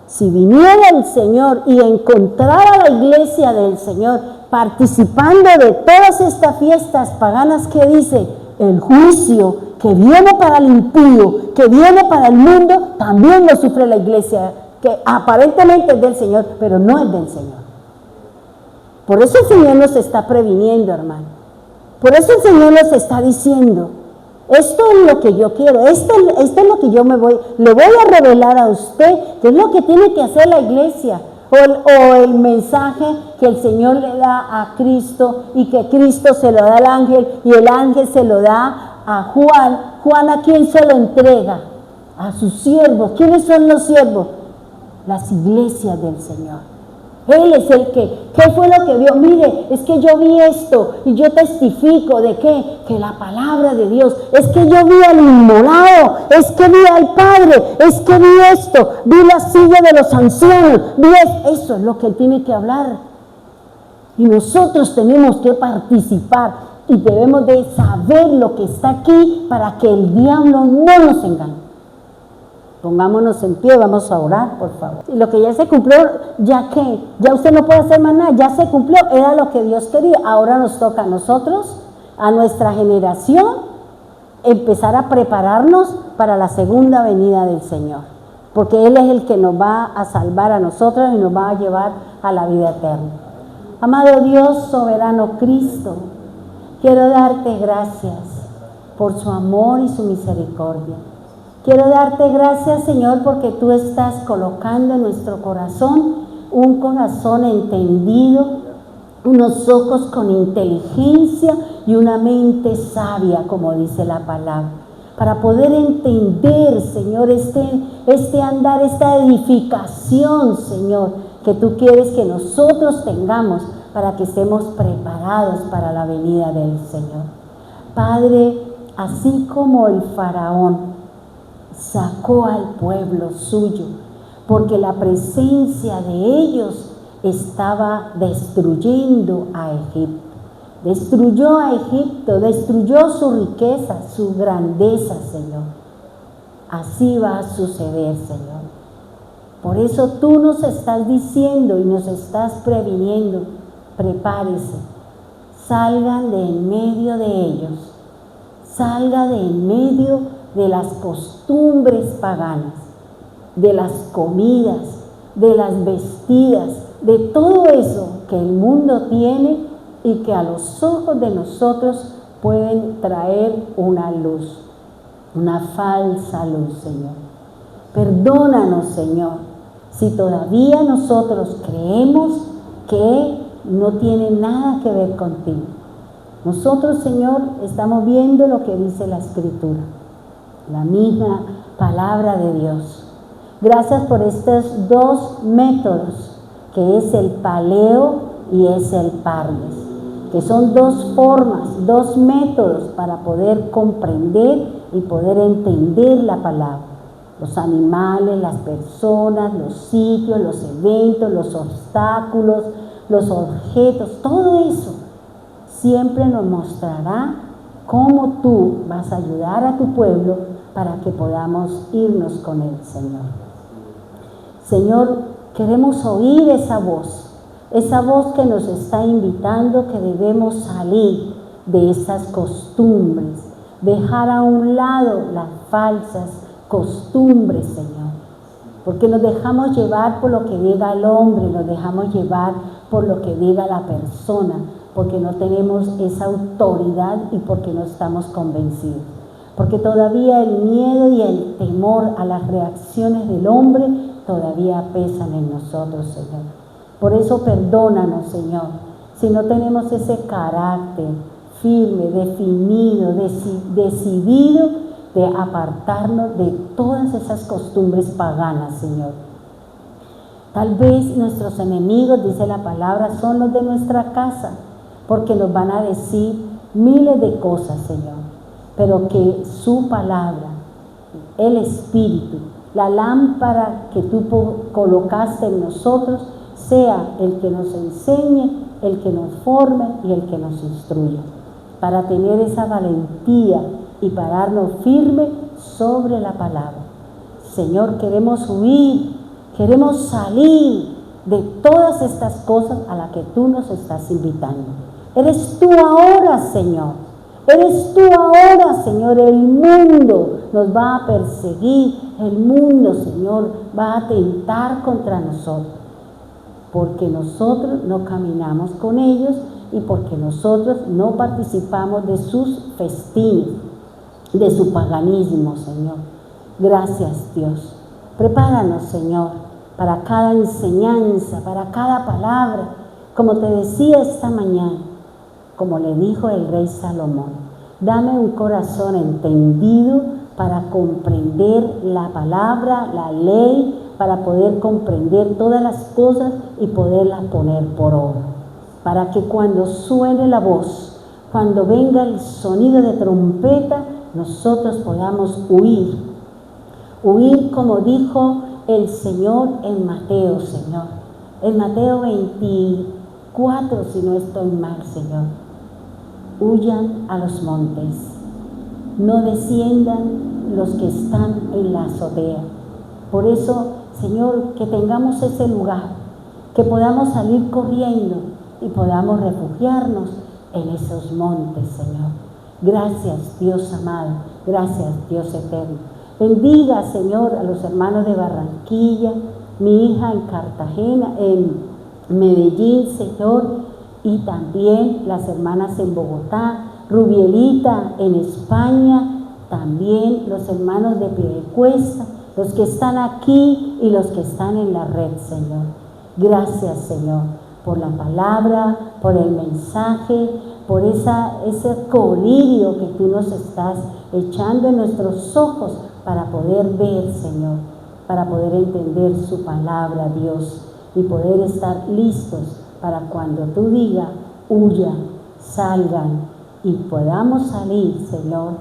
Si viniera el Señor y encontrara a la iglesia del Señor participando de todas estas fiestas paganas, ¿qué dice? El juicio que viene para el impío, que viene para el mundo, también lo sufre la iglesia, que aparentemente es del Señor, pero no es del Señor. Por eso el Señor nos está previniendo, hermano. Por eso el Señor nos está diciendo, esto es lo que yo quiero, esto es lo que yo le voy a revelar a usted, que es lo que tiene que hacer la iglesia, o el mensaje que el Señor le da a Cristo y que Cristo se lo da al ángel y el ángel se lo da a Juan. Juan, ¿a quién se lo entrega? A sus siervos. ¿Quiénes son los siervos? Las iglesias del Señor. Él es el que, ¿qué fue lo que vio? Mire, es que yo vi esto y yo testifico de ¿qué? Que la palabra de Dios, es que yo vi al inmolado, es que vi al Padre, es que vi esto, vi la silla de los ancianos, eso es lo que él tiene que hablar. Y nosotros tenemos que participar y debemos de saber lo que está aquí para que el diablo no nos engañe. Pongámonos en pie, vamos a orar, por favor. Y lo que ya se cumplió, ya que, ya usted no puede hacer más nada, ya se cumplió, era lo que Dios quería. Ahora nos toca a nosotros, a nuestra generación, empezar a prepararnos para la segunda venida del Señor. Porque Él es el que nos va a salvar a nosotros y nos va a llevar a la vida eterna. Amado Dios, soberano Cristo, quiero darte gracias por su amor y su misericordia. Quiero darte gracias, Señor, porque tú estás colocando en nuestro corazón un corazón entendido, unos ojos con inteligencia y una mente sabia, como dice la palabra, para poder entender, Señor, este andar, esta edificación, Señor, que tú quieres que nosotros tengamos para que estemos preparados para la venida del Señor. Padre, así como el faraón sacó al pueblo suyo, porque la presencia de ellos estaba destruyendo a Egipto. Destruyó a Egipto, destruyó su riqueza, su grandeza, Señor. Así va a suceder, Señor. Por eso tú nos estás diciendo y nos estás previniendo, prepárese, salgan de en medio de ellos, salga de en medio de las costumbres paganas, de las comidas, de las vestidas, de todo eso que el mundo tiene y que a los ojos de nosotros pueden traer una luz, una falsa luz, Señor. Perdónanos, Señor, si todavía nosotros creemos que no tiene nada que ver contigo. Nosotros, Señor, estamos viendo lo que dice la Escritura, la misma palabra de Dios. Gracias por estos dos métodos, que es el paleo y es el pardes, que son dos formas, dos métodos para poder comprender y poder entender la palabra. Los animales, las personas, los sitios, los eventos, los obstáculos, los objetos, todo eso siempre nos mostrará cómo tú vas a ayudar a tu pueblo para que podamos irnos con el Señor. Señor, queremos oír esa voz que nos está invitando que debemos salir de esas costumbres, dejar a un lado las falsas costumbres, Señor, porque nos dejamos llevar por lo que diga el hombre, nos dejamos llevar por lo que diga la persona, porque no tenemos esa autoridad y porque no estamos convencidos, porque todavía el miedo y el temor a las reacciones del hombre todavía pesan en nosotros, Señor. Por eso perdónanos, Señor, si no tenemos ese carácter firme, definido, decidido de apartarnos de todas esas costumbres paganas, Señor. Tal vez nuestros enemigos, dice la palabra, son los de nuestra casa, porque nos van a decir miles de cosas, Señor, pero que su palabra, el Espíritu, la lámpara que tú colocaste en nosotros, sea el que nos enseñe, el que nos forme y el que nos instruya, para tener esa valentía y pararnos firme sobre la palabra. Señor, queremos huir, queremos salir de todas estas cosas a las que tú nos estás invitando. Eres tú ahora, Señor. Eres tú ahora, Señor. El mundo nos va a perseguir. El mundo, Señor, va a atentar contra nosotros. Porque nosotros no caminamos con ellos y porque nosotros no participamos de sus festines, de su paganismo, Señor. Gracias, Dios. Prepáranos, Señor, para cada enseñanza, para cada palabra. Como te decía esta mañana, como le dijo el rey Salomón, dame un corazón entendido para comprender la palabra, la ley, para poder comprender todas las cosas y poderlas poner por obra. Para que cuando suene la voz, cuando venga el sonido de trompeta, nosotros podamos huir. Huir como dijo el Señor en Mateo, Señor. En Mateo 24, si no estoy mal, Señor. Huyan a los montes. No desciendan los que están en la azotea. Por eso, Señor, que tengamos ese lugar, que podamos salir corriendo y podamos refugiarnos en esos montes, Señor. Gracias, Dios amado. Gracias, Dios eterno. Bendiga, Señor, a los hermanos de Barranquilla, mi hija en Cartagena, en Medellín, Señor, y también las hermanas en Bogotá, Rubielita en España, también los hermanos de Piedecuesta, los que están aquí y los que están en la red, Señor. Gracias, Señor, por la palabra, por el mensaje, por ese colirio que tú nos estás echando en nuestros ojos para poder ver, Señor, para poder entender su palabra, Dios, y poder estar listos para cuando tú digas, huyan, salgan, y podamos salir, Señor,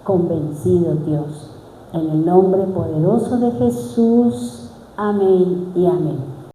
convencidos, Dios. En el nombre poderoso de Jesús, amén y amén.